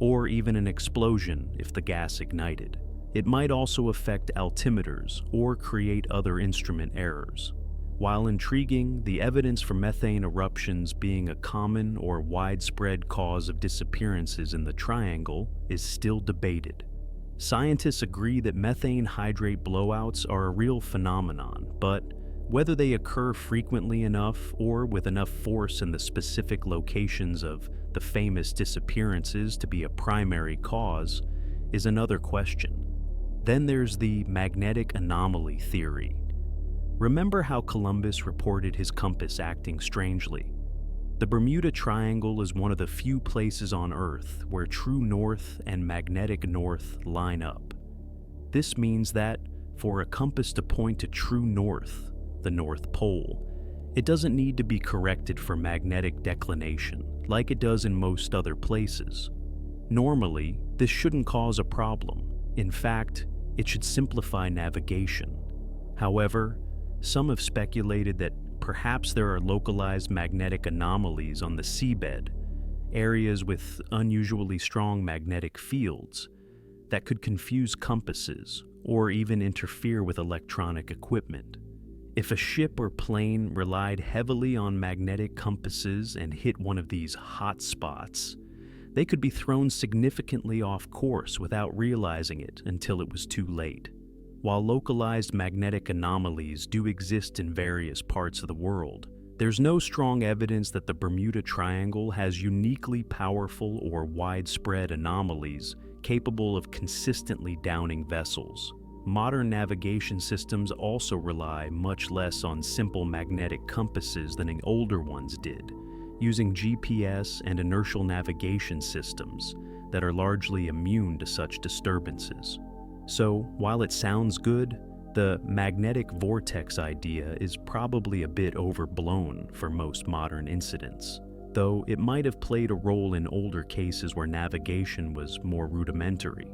or even an explosion if the gas ignited. It might also affect altimeters or create other instrument errors. While intriguing, the evidence for methane eruptions being a common or widespread cause of disappearances in the triangle is still debated. Scientists agree that methane hydrate blowouts are a real phenomenon, but whether they occur frequently enough or with enough force in the specific locations of the famous disappearances to be a primary cause is another question. Then there's the magnetic anomaly theory. Remember how Columbus reported his compass acting strangely? The Bermuda Triangle is one of the few places on Earth where true north and magnetic north line up. This means that, for a compass to point to true north, the North Pole, it doesn't need to be corrected for magnetic declination, like it does in most other places. Normally, this shouldn't cause a problem. In fact, it should simplify navigation. However, some have speculated that perhaps there are localized magnetic anomalies on the seabed, areas with unusually strong magnetic fields, that could confuse compasses or even interfere with electronic equipment. If a ship or plane relied heavily on magnetic compasses and hit one of these hot spots, they could be thrown significantly off course without realizing it until it was too late. While localized magnetic anomalies do exist in various parts of the world, there's no strong evidence that the Bermuda Triangle has uniquely powerful or widespread anomalies capable of consistently downing vessels. Modern navigation systems also rely much less on simple magnetic compasses than older ones did, using GPS and inertial navigation systems that are largely immune to such disturbances. So, while it sounds good, the magnetic vortex idea is probably a bit overblown for most modern incidents, though it might have played a role in older cases where navigation was more rudimentary.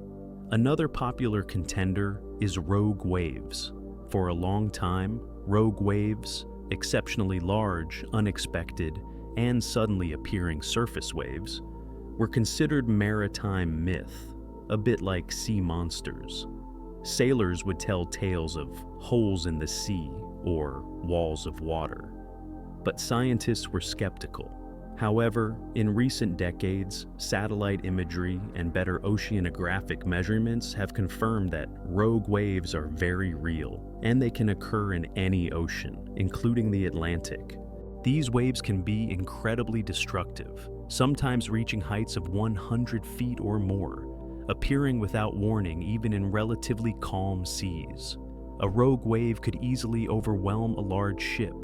Another popular contender is rogue waves. For a long time, rogue waves, exceptionally large, unexpected, and suddenly appearing surface waves, were considered maritime myth, a bit like sea monsters. Sailors would tell tales of holes in the sea or walls of water, but scientists were skeptical. However, in recent decades, satellite imagery and better oceanographic measurements have confirmed that rogue waves are very real, and they can occur in any ocean, including the Atlantic. These waves can be incredibly destructive, sometimes reaching heights of 100 feet or more, appearing without warning even in relatively calm seas. A rogue wave could easily overwhelm a large ship,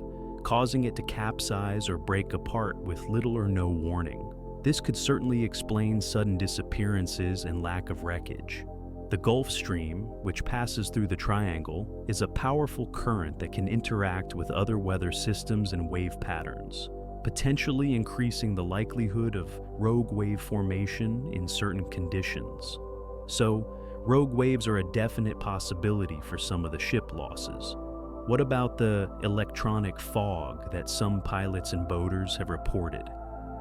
causing it to capsize or break apart with little or no warning. This could certainly explain sudden disappearances and lack of wreckage. The Gulf Stream, which passes through the triangle, is a powerful current that can interact with other weather systems and wave patterns, potentially increasing the likelihood of rogue wave formation in certain conditions. So, rogue waves are a definite possibility for some of the ship losses. What about the electronic fog that some pilots and boaters have reported?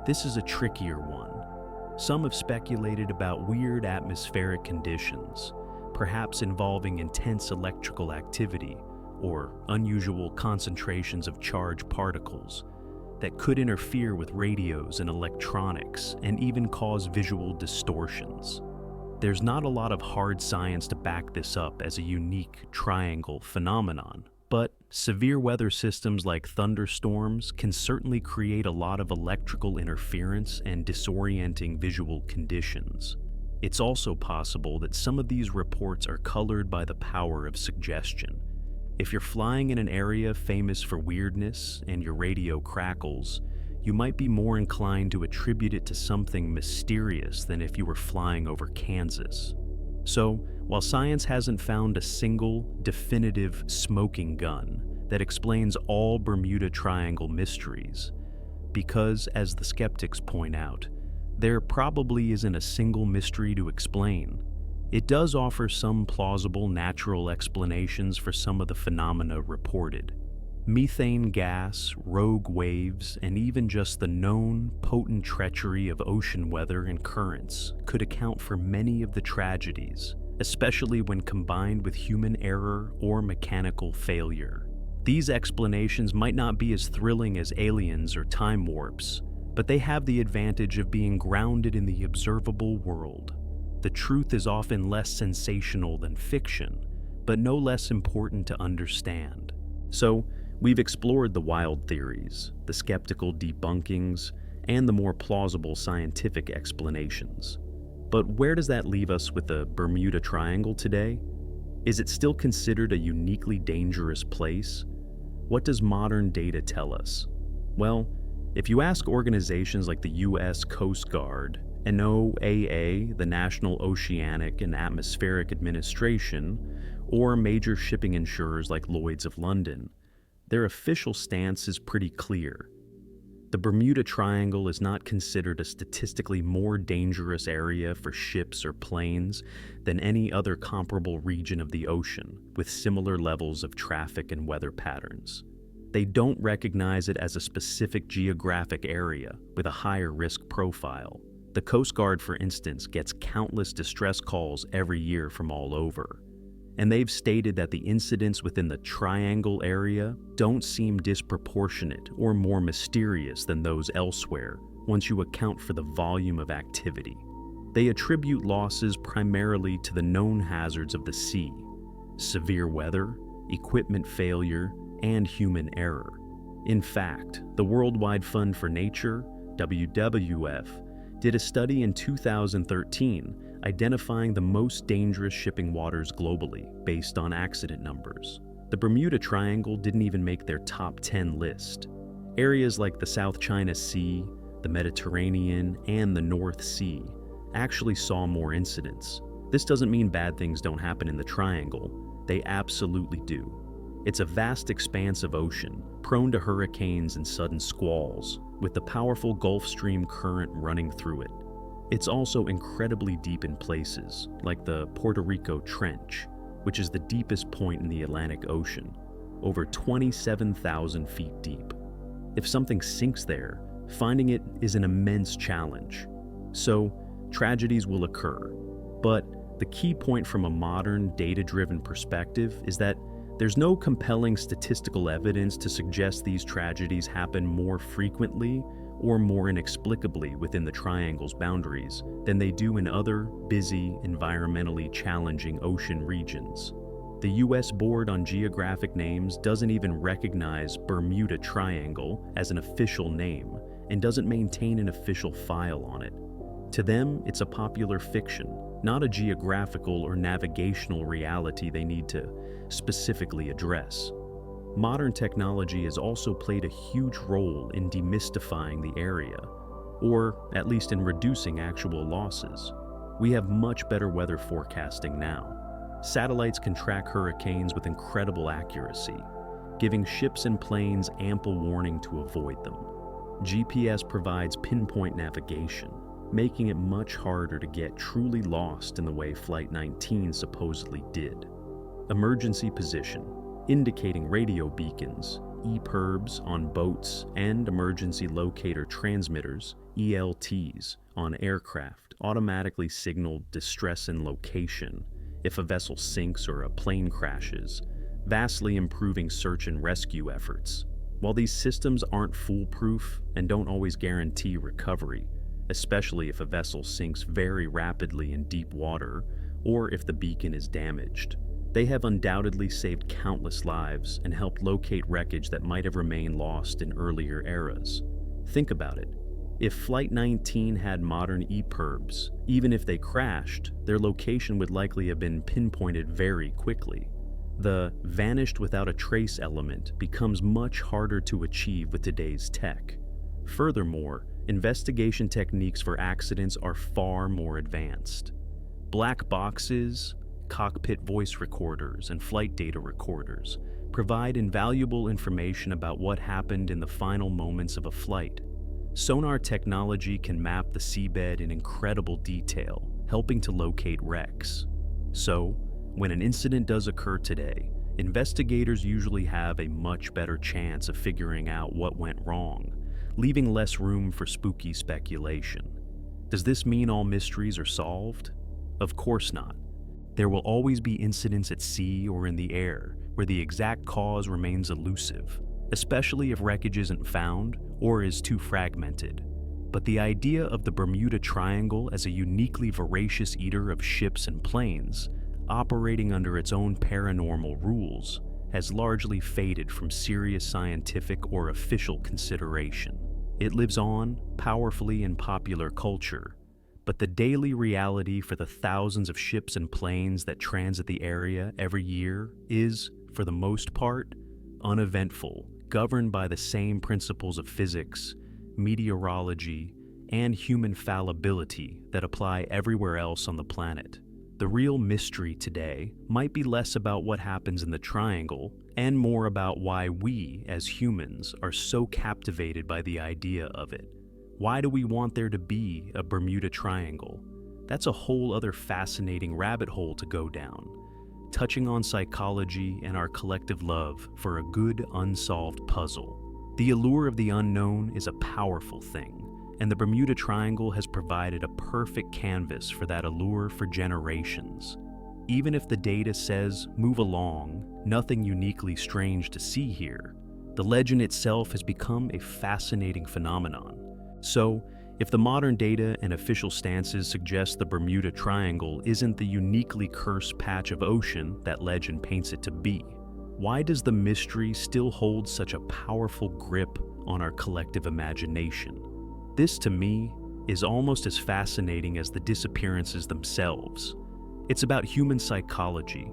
This is a trickier one. Some have speculated about weird atmospheric conditions, perhaps involving intense electrical activity or unusual concentrations of charged particles that could interfere with radios and electronics and even cause visual distortions. There's not a lot of hard science to back this up as a unique triangle phenomenon, but severe weather systems like thunderstorms can certainly create a lot of electrical interference and disorienting visual conditions. It's also possible that some of these reports are colored by the power of suggestion. If you're flying in an area famous for weirdness and your radio crackles, you might be more inclined to attribute it to something mysterious than if you were flying over Kansas. So, while science hasn't found a single, definitive smoking gun that explains all Bermuda Triangle mysteries, because, as the skeptics point out, there probably isn't a single mystery to explain, it does offer some plausible natural explanations for some of the phenomena reported. Methane gas, rogue waves, and even just the known, potent treachery of ocean weather and currents could account for many of the tragedies, especially when combined with human error or mechanical failure. These explanations might not be as thrilling as aliens or time warps, but they have the advantage of being grounded in the observable world. The truth is often less sensational than fiction, but no less important to understand. So, we've explored the wild theories, the skeptical debunkings, and the more plausible scientific explanations. But where does that leave us with the Bermuda Triangle today? Is it still considered a uniquely dangerous place? What does modern data tell us? Well, if you ask organizations like the US Coast Guard, NOAA, the National Oceanic and Atmospheric Administration, or major shipping insurers like Lloyd's of London, their official stance is pretty clear. The Bermuda Triangle is not considered a statistically more dangerous area for ships or planes than any other comparable region of the ocean with similar levels of traffic and weather patterns. They don't recognize it as a specific geographic area with a higher risk profile. The Coast Guard, for instance, gets countless distress calls every year from all over. And they've stated that the incidents within the Triangle area don't seem disproportionate or more mysterious than those elsewhere once you account for the volume of activity. They attribute losses primarily to the known hazards of the sea, severe weather, equipment failure, and human error. In fact, the Worldwide Fund for Nature, WWF, did a study in 2013 identifying the most dangerous shipping waters globally based on accident numbers. The Bermuda Triangle didn't even make their top 10 list. Areas like the South China Sea, the Mediterranean, and the North Sea actually saw more incidents. This doesn't mean bad things don't happen in the Triangle. They absolutely do. It's a vast expanse of ocean, prone to hurricanes and sudden squalls, with the powerful Gulf Stream current running through it. It's also incredibly deep in places, like the Puerto Rico Trench, which is the deepest point in the Atlantic Ocean, over 27,000 feet deep. If something sinks there, finding it is an immense challenge. So, tragedies will occur. But the key point from a modern, data-driven perspective is that there's no compelling statistical evidence to suggest these tragedies happen more frequently or more inexplicably within the Triangle's boundaries than they do in other busy, environmentally challenging ocean regions. The U.S. Board on Geographic Names doesn't even recognize Bermuda Triangle as an official name and doesn't maintain an official file on it. To them, it's a popular fiction, not a geographical or navigational reality they need to specifically address. Modern technology has also played a huge role in demystifying the area, or at least in reducing actual losses. We have much better weather forecasting now. Satellites can track hurricanes with incredible accuracy, giving ships and planes ample warning to avoid them. GPS provides pinpoint navigation, making it much harder to get truly lost in the way Flight 19 supposedly did. Emergency position, indicating radio beacons, EPIRBs on boats, and emergency locator transmitters, ELTs, on aircraft automatically signal distress and location if a vessel sinks or a plane crashes, vastly improving search and rescue efforts. While these systems aren't foolproof and don't always guarantee recovery, especially if a vessel sinks very rapidly in deep water or if the beacon is damaged, they have undoubtedly saved countless lives and helped locate wreckage that might have remained lost in earlier eras. Think about it. If Flight 19 had modern EPIRBs, even if they crashed, their location would likely have been pinpointed very quickly. The vanished without a trace element becomes much harder to achieve with today's tech. Furthermore, investigation techniques for accidents are far more advanced. Black boxes, cockpit voice recorders, and flight data recorders provide invaluable information about what happened in the final moments of a flight. Sonar technology can map the seabed in incredible detail, helping to locate wrecks. So, when an incident does occur today, investigators usually have a much better chance of figuring out what went wrong, leaving less room for spooky speculation. Does this mean all mysteries are solved? Of course not. There will always be incidents at sea or in the air where the exact cause remains elusive, especially if wreckage isn't found or is too fragmented. But the idea of the Bermuda Triangle as a uniquely voracious eater of ships and planes, operating under its own paranormal rules, has largely faded from serious scientific or official consideration. It lives on, powerfully in popular culture, but the daily reality for the thousands of ships and planes that transit the area every year is, for the most part, uneventful, governed by the same principles of physics, meteorology, and human fallibility that apply everywhere else on the planet. The real mystery today might be less about what happens in the triangle and more about why we, as humans, are so captivated by the idea of it. Why do we want there to be a Bermuda Triangle? That's a whole other fascinating rabbit hole to go down, touching on psychology and our collective love for a good unsolved puzzle. The allure of the unknown is a powerful thing, and the Bermuda Triangle has provided a perfect canvas for that allure for generations. Even if the data says, move along, nothing uniquely strange to see here, the legend itself has become a fascinating phenomenon. So, if the modern data and official stances suggest the Bermuda Triangle isn't the uniquely cursed patch of ocean that legend paints it to be, why does the mystery still hold such a powerful grip on our collective imagination? This, to me, is almost as fascinating as the disappearances themselves. It's about human psychology,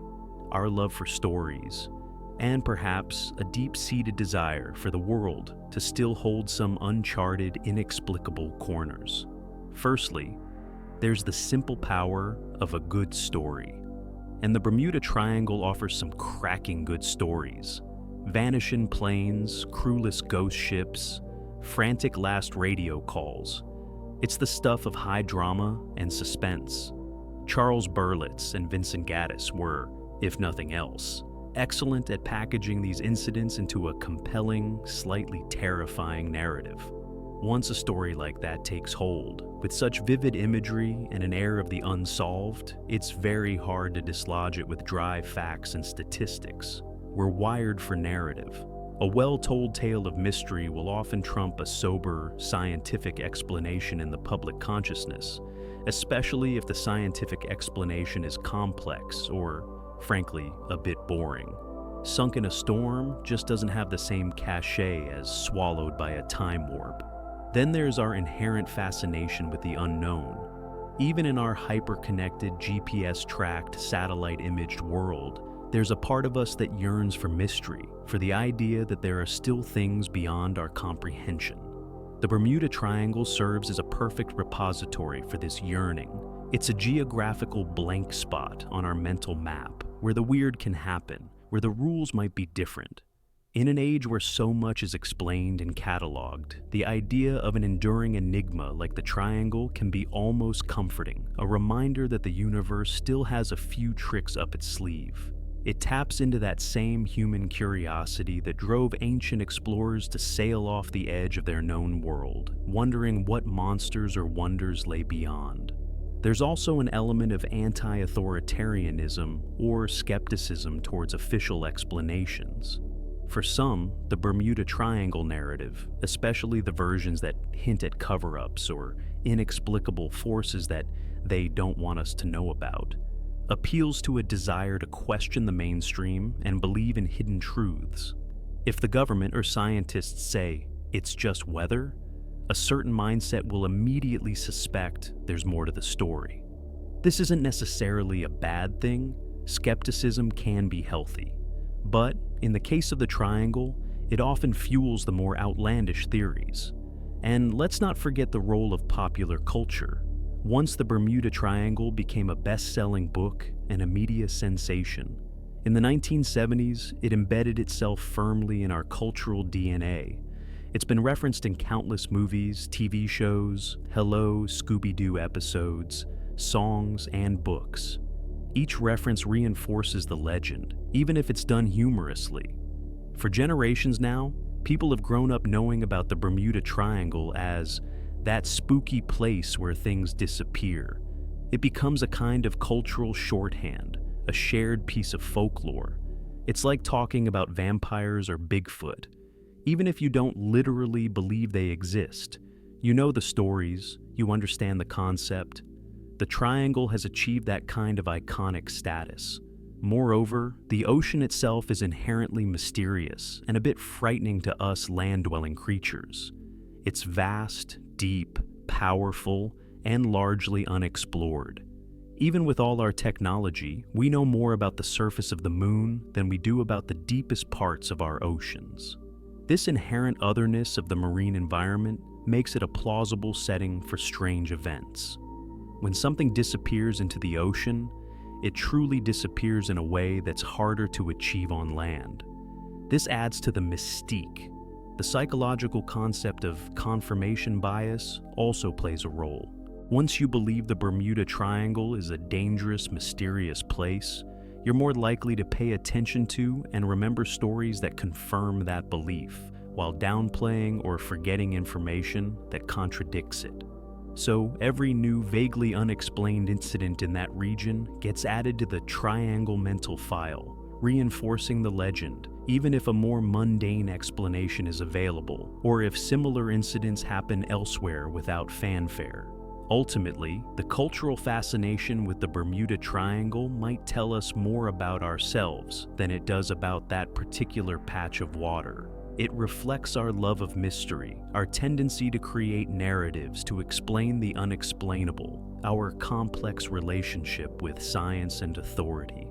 our love for stories, and perhaps a deep-seated desire for the world to still hold some uncharted, inexplicable corners. Firstly, there's the simple power of a good story. And the Bermuda Triangle offers some cracking good stories. Vanishing planes, crewless ghost ships, frantic last radio calls. It's the stuff of high drama and suspense. Charles Berlitz and Vincent Gaddis were, if nothing else, excellent at packaging these incidents into a compelling, slightly terrifying narrative. Once a story like that takes hold, with such vivid imagery and an air of the unsolved, it's very hard to dislodge it with dry facts and statistics. We're wired for narrative. A well-told tale of mystery will often trump a sober, scientific explanation in the public consciousness, especially if the scientific explanation is complex or, frankly, a bit boring. Sunk in a Storm just doesn't have the same cachet as Swallowed by a Time Warp. Then there's our inherent fascination with the unknown. Even in our hyper-connected, GPS-tracked, satellite-imaged world, there's a part of us that yearns for mystery, for the idea that there are still things beyond our comprehension. The Bermuda Triangle serves as a perfect repository for this yearning. It's a geographical blank spot on our mental map, where the weird can happen, where the rules might be different. In an age where so much is explained and cataloged, the idea of an enduring enigma like the Triangle can be almost comforting, a reminder that the universe still has a few tricks up its sleeve. It taps into that same human curiosity that drove ancient explorers to sail off the edge of their known world, wondering what monsters or wonders lay beyond. There's also an element of anti-authoritarianism or skepticism towards official explanations. For some, the Bermuda Triangle narrative, especially the versions that hint at cover-ups or inexplicable forces that they don't want us to know about, appeals to a desire to question the mainstream and believe in hidden truths. If the government or scientists say, it's just weather, a certain mindset will immediately suspect there's more to the story. This isn't necessarily a bad thing. Skepticism can be healthy. But in the case of the Triangle, it often fuels the more outlandish theories. And let's not forget the role of popular culture. Once the Bermuda Triangle became a best-selling book and a media sensation. In the 1970s, it embedded itself firmly in our cultural DNA. It's been referenced in countless movies, TV shows, Hello, Scooby-Doo episodes, songs, and books. Each reference reinforces the legend, even if it's done humorously. For generations now, people have grown up knowing about the Bermuda Triangle as that spooky place where things disappear. It becomes a kind of cultural shorthand, a shared piece of folklore. It's like talking about vampires or Bigfoot. Even if you don't literally believe they exist, you know the stories, you understand the concept. The triangle has achieved that kind of iconic status. Moreover, the ocean itself is inherently mysterious and a bit frightening to us land-dwelling creatures. It's vast, deep, powerful, and largely unexplored. Even with all our technology, we know more about the surface of the moon than we do about the deepest parts of our oceans. This inherent otherness of the marine environment makes it a plausible setting for strange events. When something disappears into the ocean, it truly disappears in a way that's harder to achieve on land. This adds to the mystique. The psychological concept of confirmation bias also plays a role. Once you believe the Bermuda Triangle is a dangerous, mysterious place, you're more likely to pay attention to and remember stories that confirm that belief, while downplaying or forgetting information that contradicts it. So every new, vaguely unexplained incident in that region gets added to the triangle mental file, reinforcing the legend, even if a more mundane explanation is available, or if similar incidents happen elsewhere without fanfare. Ultimately, the cultural fascination with the Bermuda Triangle might tell us more about ourselves than it does about that particular patch of water. It reflects our love of mystery, our tendency to create narratives to explain the unexplainable, our complex relationship with science and authority,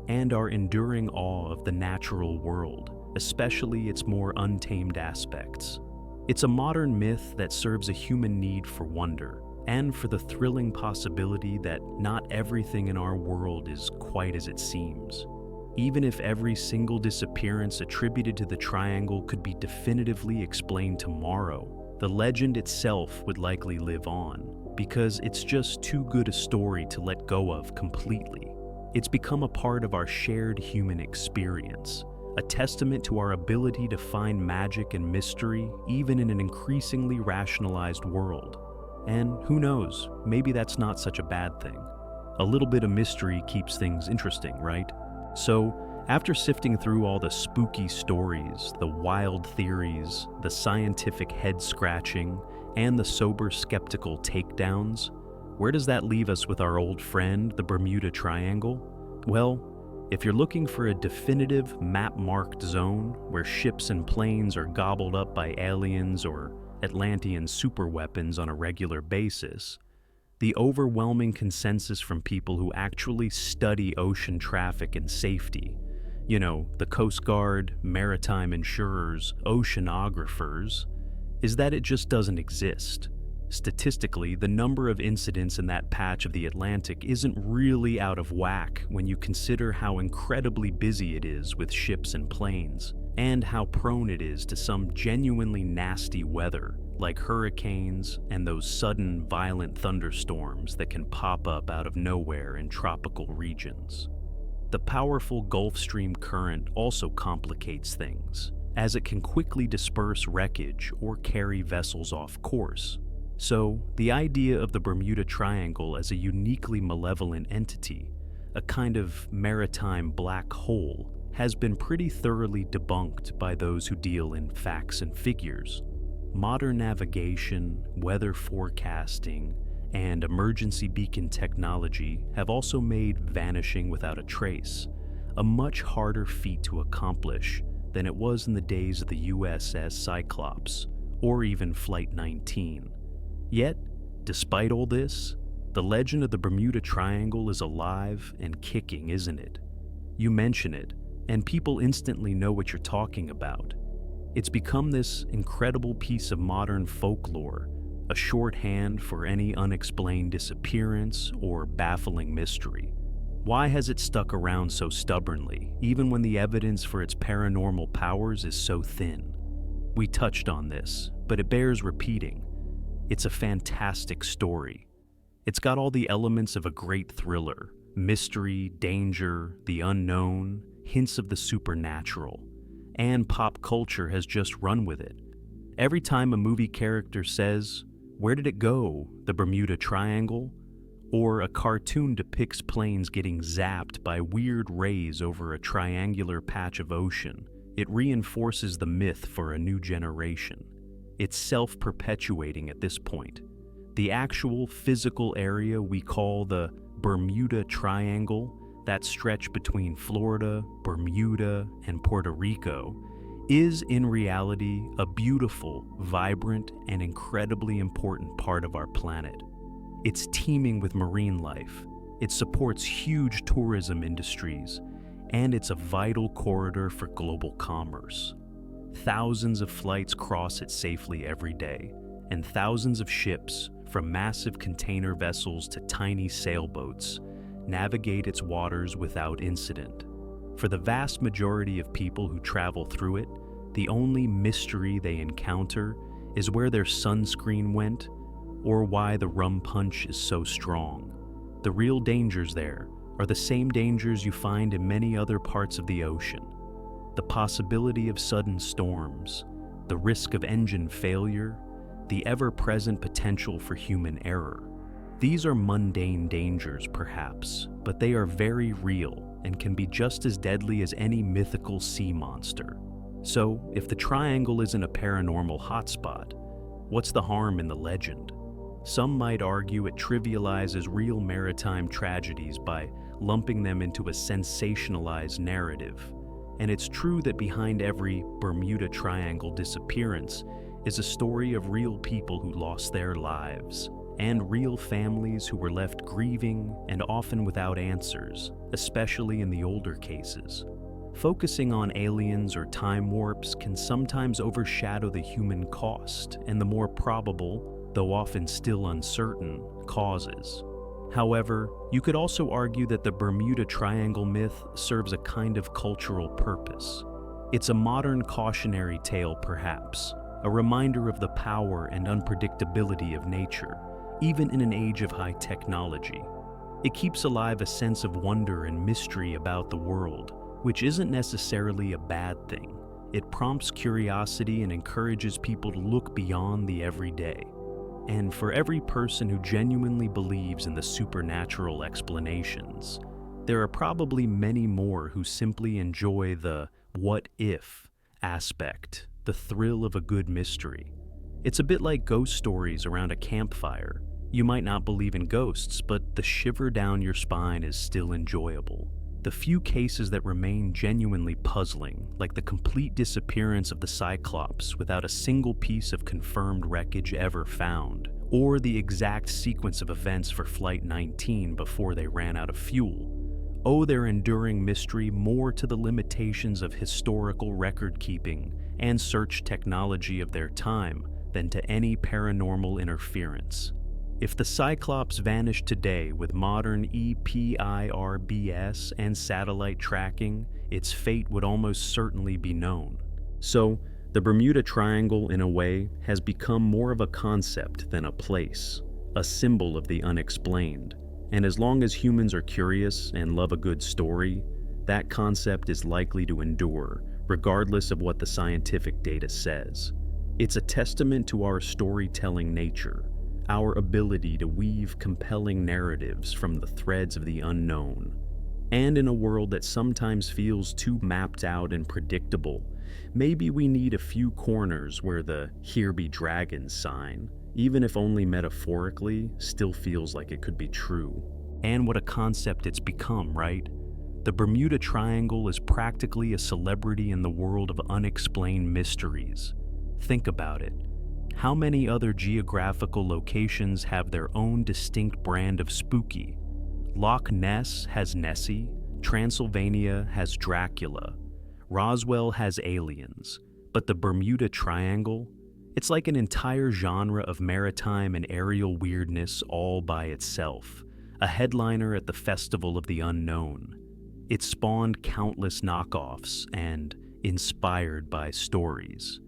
and our enduring awe of the natural world, especially its more untamed aspects. It's a modern myth that serves a human need for wonder, and for the thrilling possibility that not everything in our world is quite as it seems. Even if every single disappearance attributed to the triangle could be definitively explained tomorrow, the legend itself would likely live on, because it's just too good a story to let go of completely. It's become a part of our shared human experience, a testament to our ability to find magic and mystery even in an increasingly rationalized world. And who knows, maybe that's not such a bad thing. A little bit of mystery keeps things interesting, right? So, after sifting through all the spooky stories, the wild theories, the scientific head-scratching, and the sober skeptical takedowns, where does that leave us with our old friend, the Bermuda Triangle? Well, if you're looking for a definitive map-marked zone where ships and planes are gobbled up by aliens or Atlantean superweapons on a regular basis, the overwhelming consensus from people who actually study ocean traffic and safety, the Coast Guard, maritime insurers, oceanographers, is that it just doesn't exist. Statistically, the number of incidents in that patch of the Atlantic isn't really out of whack when you consider how incredibly busy it is with ships and planes, and how prone it is to some genuinely nasty weather, like hurricanes and those sudden, violent thunderstorms that can pop up out of nowhere in tropical regions. The powerful Gulf Stream current also complicates things, as it can quickly disperse wreckage or carry vessels off course. So, the idea of the Bermuda Triangle as a uniquely malevolent entity, a kind of maritime black hole, has been pretty thoroughly debunked by those who deal in facts and figures. Modern navigation, weather forecasting, and emergency beacon technology have also made vanishing without a trace a much harder feat to accomplish than it was in the days of the USS Cyclops, or even Flight 19. Yet, despite all this, the legend of the Bermuda Triangle is alive and kicking, isn't it? You mention it, and people instantly know what you're talking about. It's become this incredible piece of modern folklore, a shorthand for any unexplained disappearance or baffling mystery. Why has it stuck around so stubbornly, even when the evidence for its paranormal powers is so thin? We touched on this, but it bears repeating. It's a fantastic story. It's got all the elements of a great thriller: mystery, danger, the unknown, hints of the supernatural, and pop culture has just run with it. Every time a movie character says, "Where did it go? The Bermuda Triangle?" or a cartoon depicts planes getting zapped by weird rays over a triangular patch of ocean, it reinforces the myth for a new generation. It's self-perpetuating at this point. The actual physical area we call the Bermuda Triangle, that stretch between Florida, Bermuda, and Puerto Rico, is in reality a beautiful, vibrant, and incredibly important part of our planet. It's teeming with marine life, it supports huge tourism industries, and it's a vital corridor for global commerce. Thousands of flights cross it safely every day, and thousands of ships, from massive container vessels to tiny sailboats, navigate its waters without incident. For the vast majority of people who travel through it, the only mystery they encounter is where their sunscreen went or why the rum punch is so strong. The real dangers there are the same dangers you find in many other parts of the ocean. The possibility of sudden storms, the risk of engine failure, the ever-present potential for human error. These are mundane dangers, perhaps, but they are very real and can be just as deadly as any mythical sea monster. So, if the triangle isn't a paranormal hotspot, what's the harm in the legend? Some might argue it trivializes real maritime tragedies by lumping them into a sensationalized narrative. And it's true that behind every Bermuda Triangle disappearance is a story of real people who lost their lives, and real families who were left grieving and often without answers, especially in the older cases. Focusing on aliens or time warps can sometimes overshadow the human cost and the more probable, though often still uncertain, causes. However, you could also argue that the Bermuda Triangle myth serves a kind of cultural purpose. It's a modern cautionary tale, perhaps, a reminder of the power and unpredictability of nature, even in an age of high technology. It keeps alive a sense of wonder and mystery about the world, which isn't necessarily a bad thing. It prompts curiosity and encourages people to look beyond the everyday. And for every person who genuinely believes in the supernatural explanations, there are probably many more who simply enjoy the what if aspect, the thrill of a good mystery. It's a bit like ghost stories around a campfire. You might not believe in ghosts, but the shiver down your spine is still enjoyable. The few cases that remain genuinely puzzling, like the complete disappearance of the Cyclops without a single piece of confirmed wreckage ever found, or the exact sequence of events for Flight 19 before they ran out of fuel, owe their enduring mystery more to the limitations of historical record-keeping and search technology of their time than to any paranormal interference. If the Cyclops vanished today with modern EPIRBS and satellite tracking, its fate would almost certainly be known. So, the Bermuda Triangle, in a way, has become more of a concept than a place, a symbol of the unexplained. And as long as humans are curious and love a good story, that concept is likely to endure, regardless of what the scientific data says. It's a testament to our storytelling nature, our ability to weave compelling narratives from the threads of the unknown. And in a world that sometimes feels too mapped out and predictable, maybe we need a few corners where the "Here be dragons" sign, even if only metaphorically, still feels like it could be true. And what a concept it's become, right? The Bermuda Triangle is practically a celebrity in the world of unexplained mysteries. Think about it. How many other geographical locations have their own distinct brand of spooky? Loch Ness has Nessie, Transylvania has Dracula, Roswell has aliens, but the Bermuda Triangle? It's like an entire genre of maritime and aerial weirdness all by itself, a headliner at the Festival of the Unknown. It spawned countless knockoffs and inspired by stories.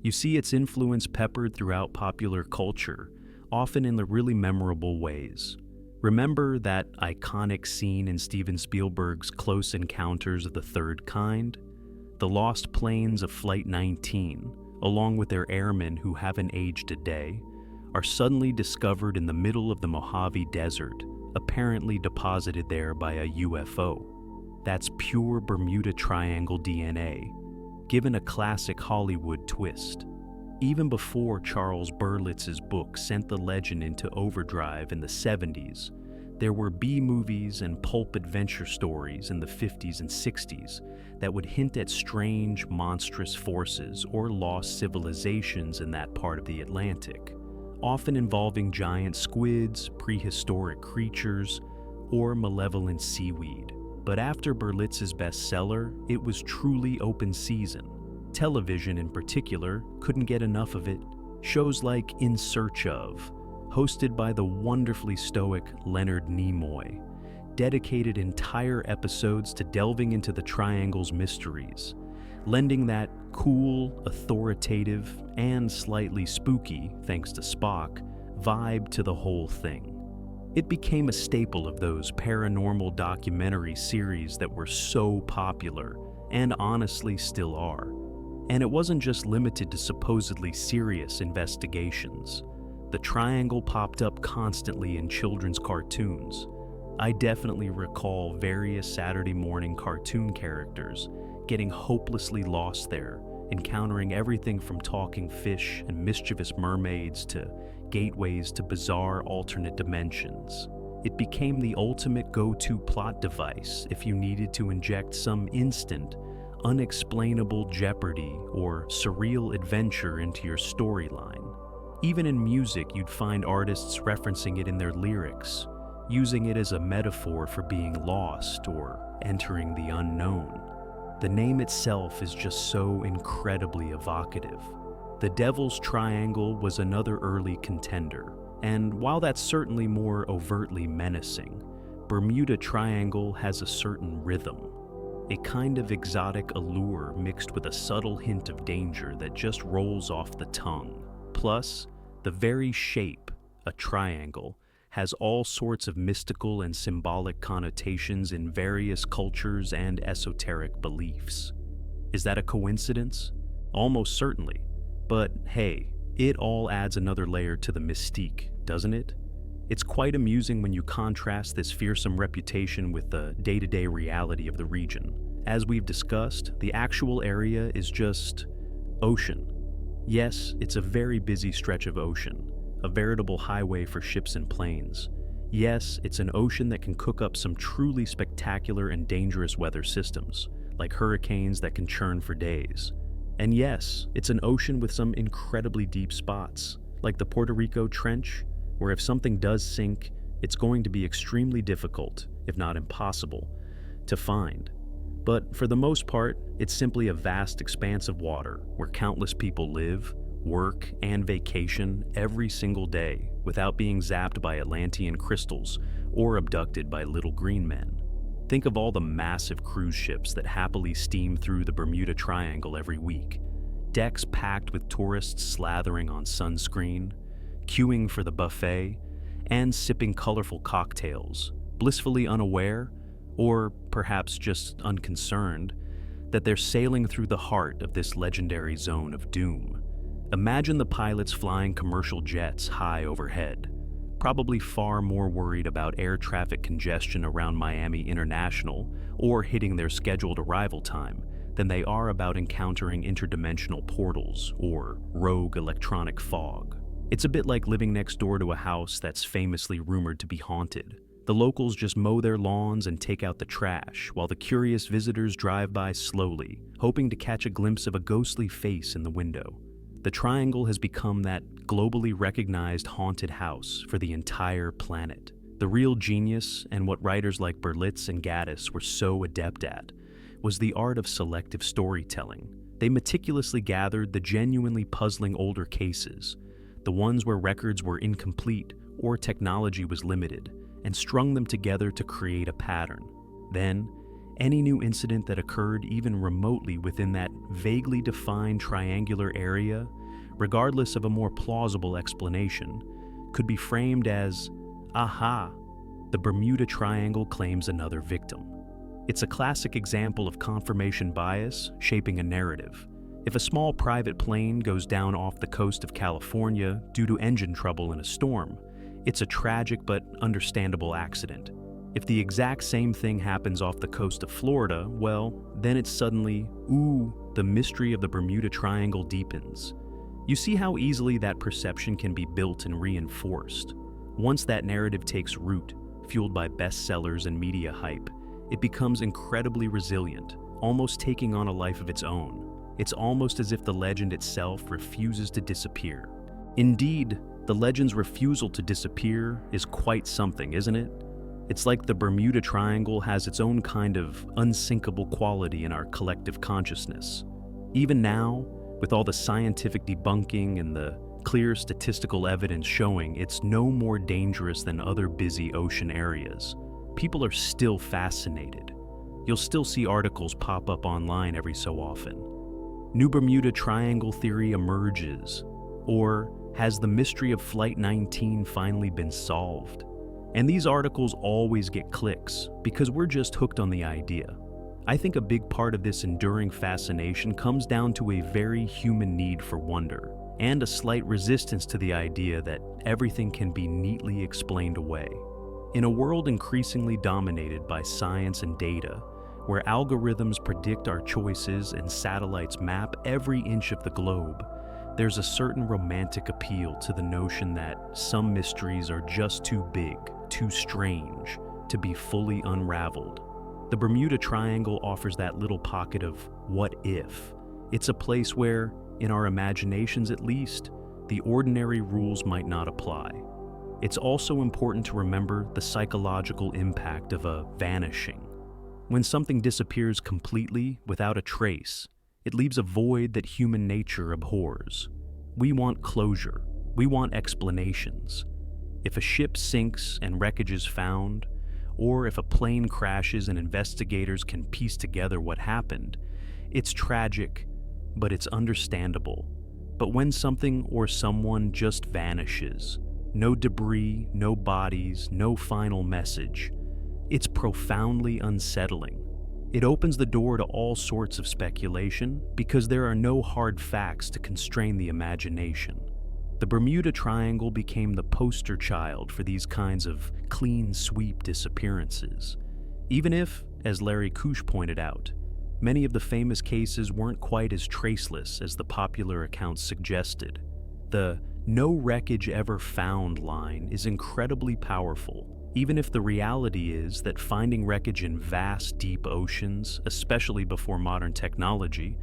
You see its influence peppered throughout popular culture, often in the really memorable ways. Remember that iconic scene in Steven Spielberg's Close Encounters of the Third Kind? The lost planes of Flight 19, along with their airmen who haven't aged a day, are suddenly discovered in the middle of the Mojave Desert, apparently deposited there by a UFO. That's pure Bermuda Triangle DNA, given a classic Hollywood twist. Even before Charles Berlitz's book sent the legend into overdrive in the 70s, there were B-movies and pulp adventure stories in the 50s and 60s that would hint at strange, monstrous forces or lost civilizations in that part of the Atlantic, often involving giant squids, prehistoric creatures, or malevolent seaweed. But after Berlitz's bestseller, it was truly open season. Television in particular couldn't get enough of it. Shows like In Search Of, hosted by the wonderfully stoic Leonard Nimoy, dedicated entire episodes to delving into the Triangle's mysteries, lending that cool, authoritative, and slightly spooky, thanks to Spock, vibe to the whole thing. It became a staple of those paranormal documentary series that were so popular, and honestly still are. And it wasn't just limited to supposedly serious investigations. The Triangle popped up constantly in children's cartoons. I definitely recall various Saturday morning cartoon characters getting hopelessly lost there, encountering everything from talking fish and mischievous mermaids to gateways to bizarre alternate dimensions. It became the ultimate go-to plot device if you needed to inject some instant, unexplainable jeopardy or surreal adventure into your storyline. Even in music, you'd find artists referencing it in their lyrics, using it as a metaphor for being lost or entering the unknown. The name itself is just so incredibly evocative. The Devil's Triangle was another early contender, and while that's certainly more overtly menacing, Bermuda Triangle has a certain rhythm, a kind of exotic allure mixed with a subtle hint of danger that just rolls off the tongue. Plus, the very shape, a triangle, has all sorts of mystical and symbolic connotations in various cultures and esoteric beliefs. Is that a coincidence? Almost certainly. But hey, it all adds another layer to the mystique, doesn't it? It's quite amusing when you contrast this fearsome reputation with the day-to-day reality of the region. As we've discussed, the actual area is just ocean. Yes, it's a very busy stretch of ocean, a veritable highway for ships and planes. Yes, it's an ocean that can cook up some truly spectacular and dangerous weather systems, like hurricanes that can churn for days. And yes, it's an ocean with some incredibly deep spots, like the Puerto Rico Trench, where if something does sink, it's going to be extremely difficult, if not impossible, to find. But for the most part, it's simply a vast expanse of water where countless people live, work, and vacation every single day without being zapped by Atlantean crystals or abducted by little green men. Think of all the massive cruise ships that happily steam through the Bermuda Triangle every week, decks packed with tourists slathering on sunscreen, queuing for the buffet, and sipping colorful cocktails, blissfully unaware, or perhaps just unconcerned, that they're sailing through the heart of this legendary zone of doom. Imagine the pilots flying commercial jets high overhead, probably far more worried about air traffic congestion around Miami International or hitting their scheduled arrival time than they are about encountering interdimensional portals or rogue electronic fog. It's a bit like living next door to a house that's famously rumored to be haunted. The locals just mow their lawns and take out the trash, while the curious visitors drive by slowly, hoping to catch a glimpse of a ghostly face in the window. The Triangle has become that globally recognized haunted house for the entire planet. The real genius, and what writers like Berlitz and Gaddis were so adept at, was the art of selective storytelling. They meticulously gathered the genuinely puzzling older cases, the ones where records were incomplete or technology was limited, and strung them together to create a pattern. Then, any new incident that occurred even remotely within that vaguely defined triangular area, regardless of a more plausible explanation, could be framed as, aha, the Bermuda Triangle claims another victim. It's a classic example of confirmation bias shaping a narrative. If a small private plane goes down off the coast of California due to engine trouble in a storm, it's a tragic but understandable accident. If the exact same thing happens off the coast of Florida, well, then it's suddenly, ooh, the mystery of the Bermuda Triangle deepens. You see how easily that perception can be built and reinforced. Once that narrative takes root, fueled by bestsellers and media hype, it becomes incredibly resilient, almost taking on a life of its own. It's almost as if the legend itself refuses to disappear. Indeed, the legend's refusal to disappear is quite something, isn't it? It's like the Bermuda Triangle has its own kind of unsinkable quality in our collective consciousness. Even now, with all the scientific debunking and the clear statistical evidence showing it's no more dangerous than other busy ocean areas, people are still fascinated. You'll still see articles pop up online every so often. New Bermuda Triangle theory emerges, or has the mystery of Flight 19 finally been solved? And these articles always get clicks because we're just hooked on the idea. I think a big part of this enduring fascination comes down to a very human need for wonder and a slight resistance to the idea that everything can be neatly explained away. In a world increasingly dominated by science and data, where algorithms predict our choices and satellites map every inch of the globe, there's a certain romantic appeal to the notion that some mysteries are just too big, too strange, to be fully unraveled. The Bermuda Triangle offers that little pocket of what if. It's a place where, in our imaginations at least, the ordinary rules might not apply. It's also important to remember the psychological impact of a vanishing. When something disappears completely without a trace, it leaves a void that human nature abhors. We want closure. We want explanations. If a ship sinks and wreckage is found, or if a plane crashes and investigators can piece together what happened, it's tragic, but it's understandable. But when something or someone just vanishes, no debris, no bodies, no final message, it's profoundly unsettling. It opens the door to all sorts of speculation because there are no hard facts to constrain the imagination. The Bermuda Triangle became the poster child for these kinds of clean sweep disappearances. Even if, as Larry Kusch pointed out, many of the famous cases weren't quite as traceless as the popular accounts suggested. The "no wreckage ever found" line is incredibly powerful, even if the reality is that finding wreckage in vast, deep oceans, especially before modern technology,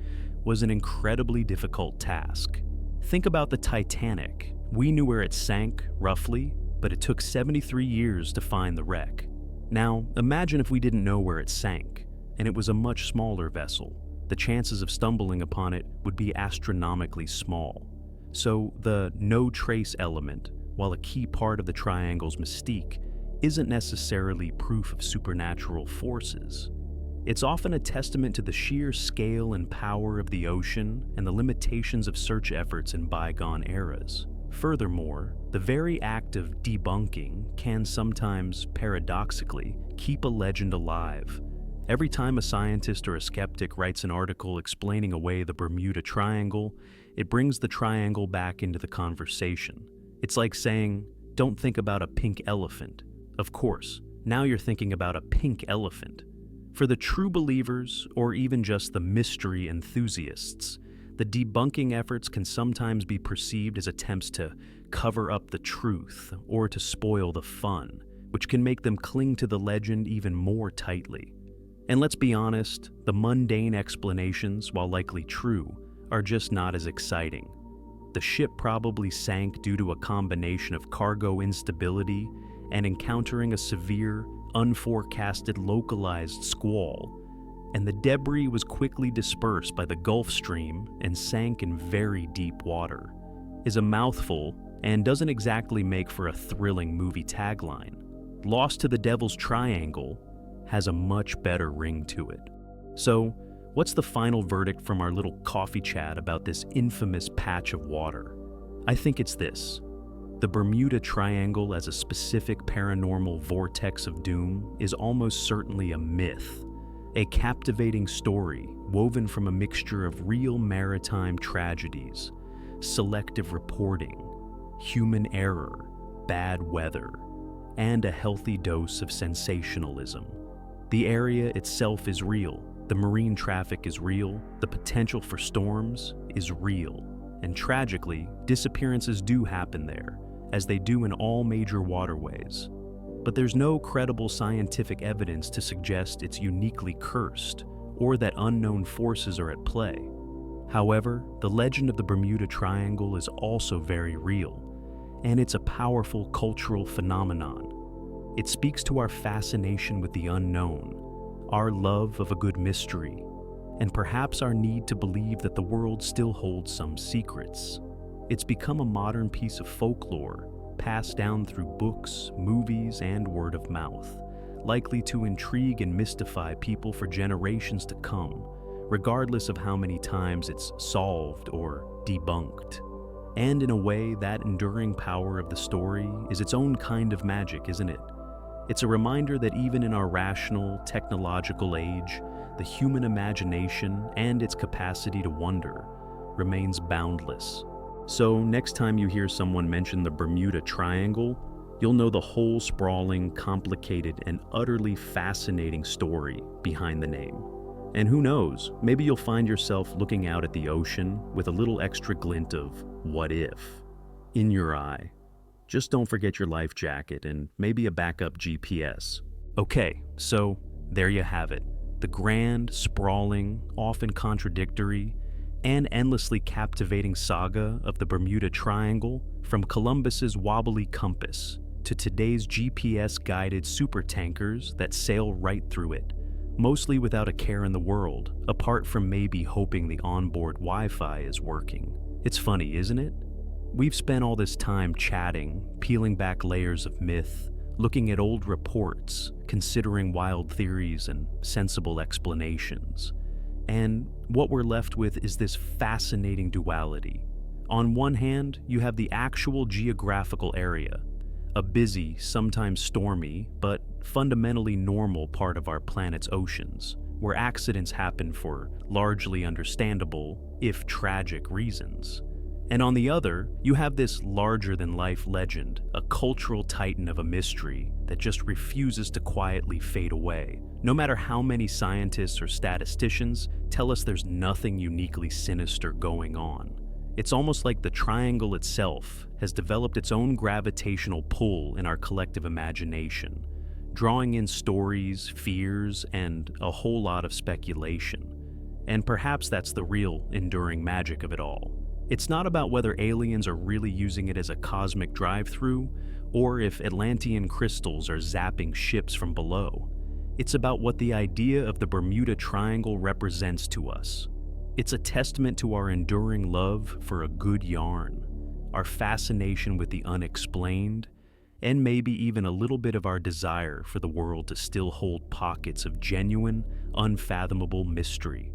was an incredibly difficult task. Think about the Titanic. We knew where it sank, roughly, but it took 73 years to find the wreck. Now, imagine if we didn't know where it sank, and it was a much smaller vessel. The chances of stumbling upon it would be astronomically small. So the no trace element, while a key part of the triangle's mystique, isn't necessarily proof of supernatural forces. It's often a testament to the sheer scale and power of the ocean and the limitations of search efforts in bygone eras. Furthermore, the very act of debunking can sometimes, paradoxically, keep a legend alive. Every time a scientist or a skeptic writes an article explaining away the Bermuda Triangle, it brings the triangle back into the conversation. It's like saying, don't think about a pink elephant. Of course, now you're thinking about a pink elephant. For the true believers, or even just the mystery enthusiasts, the debunking efforts can sometimes be perceived as attempts to cover up the truth or to spoil the fun, which can make them cling to the legend even more tightly. And let's be honest, the mundane explanations, while likely true, are just not as exciting. The ship probably sank due to a combination of cargo instability and encountering a severe, unforecasted localized squall, and the debris was quickly dispersed by the Gulf Stream and sank in very deep water, is a mouthful and doesn't exactly make for a thrilling movie tagline. Lost to the Devil's Triangle has a much better ring to it. So, what's the final verdict from our little coffee chat about this infamous patch of water? I think it's this. The Bermuda Triangle as a specific paranormal vortex of doom is almost certainly a myth, a captivating story woven from a mixture of real maritime tragedies, selective reporting, human error, bad weather, and a healthy dose of sensationalism. The area itself is real, the marine traffic is real, the potential for storms is real, and tragically, disappearances do happen there, as they do in all major waterways. But there's no credible scientific evidence to suggest it's uniquely cursed, or that unknown forces are at play. However, the legend of the Bermuda Triangle is also very real, and it's a powerful cultural phenomenon. It speaks to our fascination with the unknown, our love of a good mystery, and perhaps our need to believe that the world still holds some secrets. It's become a modern piece of folklore, passed down through books, movies, and word of mouth, likely to intrigue and mystify people for generations to come, regardless of how many times it's solved or debunked. And in a way, that enduring power of the story is its own kind of magic, isn't it? It's a reminder that even in our rational, technological age, the human imagination and its capacity to wonder remains boundless. So next time you hear someone mention the Bermuda Triangle, you'll know the whole sprawling, complicated, and utterly fascinating story behind the name. And who knows, maybe you'll find yourself looking out at the ocean with a little extra glint of what if in your eye. Just don't forget your life jacket and maybe a backup GPS. Okay, so there you have it. The grand, sprawling, often contradictory, and endlessly captivating saga of the Bermuda Triangle, from Columbus's wobbly compass to today's GPS-guided supertankers that sail right through it, mostly without a care in the world, apart from maybe hoping the onboard Wi-Fi is working. It's funny, isn't it? We've spent all this time chatting, peeling back layers of myth, looking at old reports, considering wild theories and sensible explanations. And what we're left with is this fascinating duality. On one hand, you have the actual geographical area, a busy, sometimes stormy, but fundamentally normal part of our planet's oceans, where accidents happen for largely understandable, if tragic, reasons. And on the other, you have this larger-than-life legend, a cultural titan of a mystery that just refuses to quietly fade away. No matter how many scientists or statisticians tell us there's nothing uniquely sinister going on. It's almost like the triangle itself has developed its own gravitational pull in our collective imagination, drawing in stories, fears, and a whole lot of speculation. And perhaps that's the real enduring magic of it all. It's not about whether aliens are really using it as a cosmic drive-through, or if Atlantean crystals are zapping ships from below. It's about what the idea of the Bermuda Triangle represents to us. It's a testament to our enduring love for a good yarn, our fascination with the unexplained, and maybe even a little bit of our desire for the world to still hold pockets of genuine, unfathomable mystery.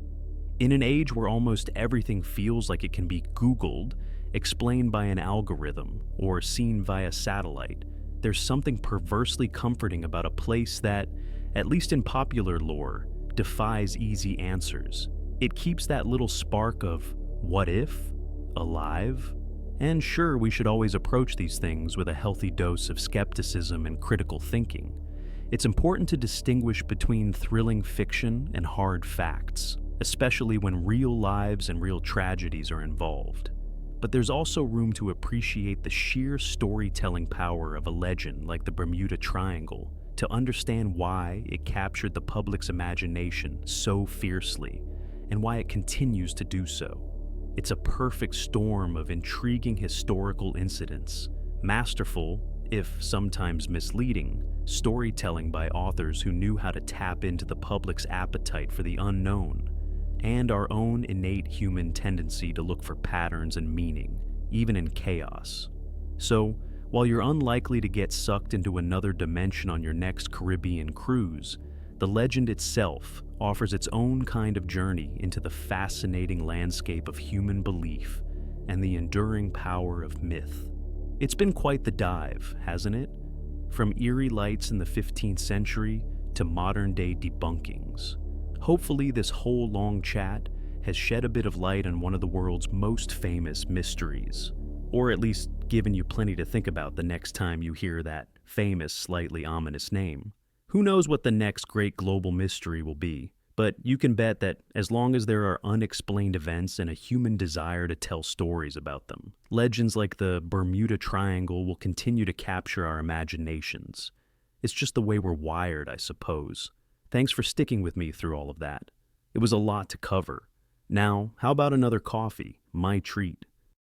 In an age where almost everything feels like it can be Googled, explained by an algorithm, or seen via satellite, there's something perversely comforting about a place that, at least in popular lore, defies easy answers. It keeps that little spark of what if alive. And sure, we should always approach these things with a healthy dose of skepticism and critical thinking. It's important to distinguish between thrilling fiction and hard facts, especially when real lives and real tragedies are involved. But there's also room to appreciate the sheer storytelling power of a legend like the Bermuda Triangle, to understand why it captured the public's imagination so fiercely, and why it continues to do so. It's a perfect storm of intriguing historical incidents, masterful, if sometimes misleading, storytelling by authors who knew how to tap into the public's appetite for the unknown, and our own innate human tendency to look for patterns and meaning, even in chaos. So, while you're unlikely to get sucked into another dimension on your next Caribbean cruise, the legend itself offers its own kind of journey into the fascinating landscape of human belief and the enduring power of myth. It's been quite the dive, hasn't it? From eerie lights in the 15th century to modern-day debunkings. Hopefully, this whole long chat has shed a bit of light on one of the world's most famous mysteries, or at least given you plenty to think about the next time you hear that famous, slightly ominous name. Who knows what the next great global mystery will be, but you can bet that as long as there are unexplained events and a human desire to tell stories about them, legends like the Bermuda Triangle will continue to capture our imaginations. It's just the way we're wired, I suppose. Thanks for sticking with me through all of that. It was a lot to cover. Now, how about another coffee? My treat.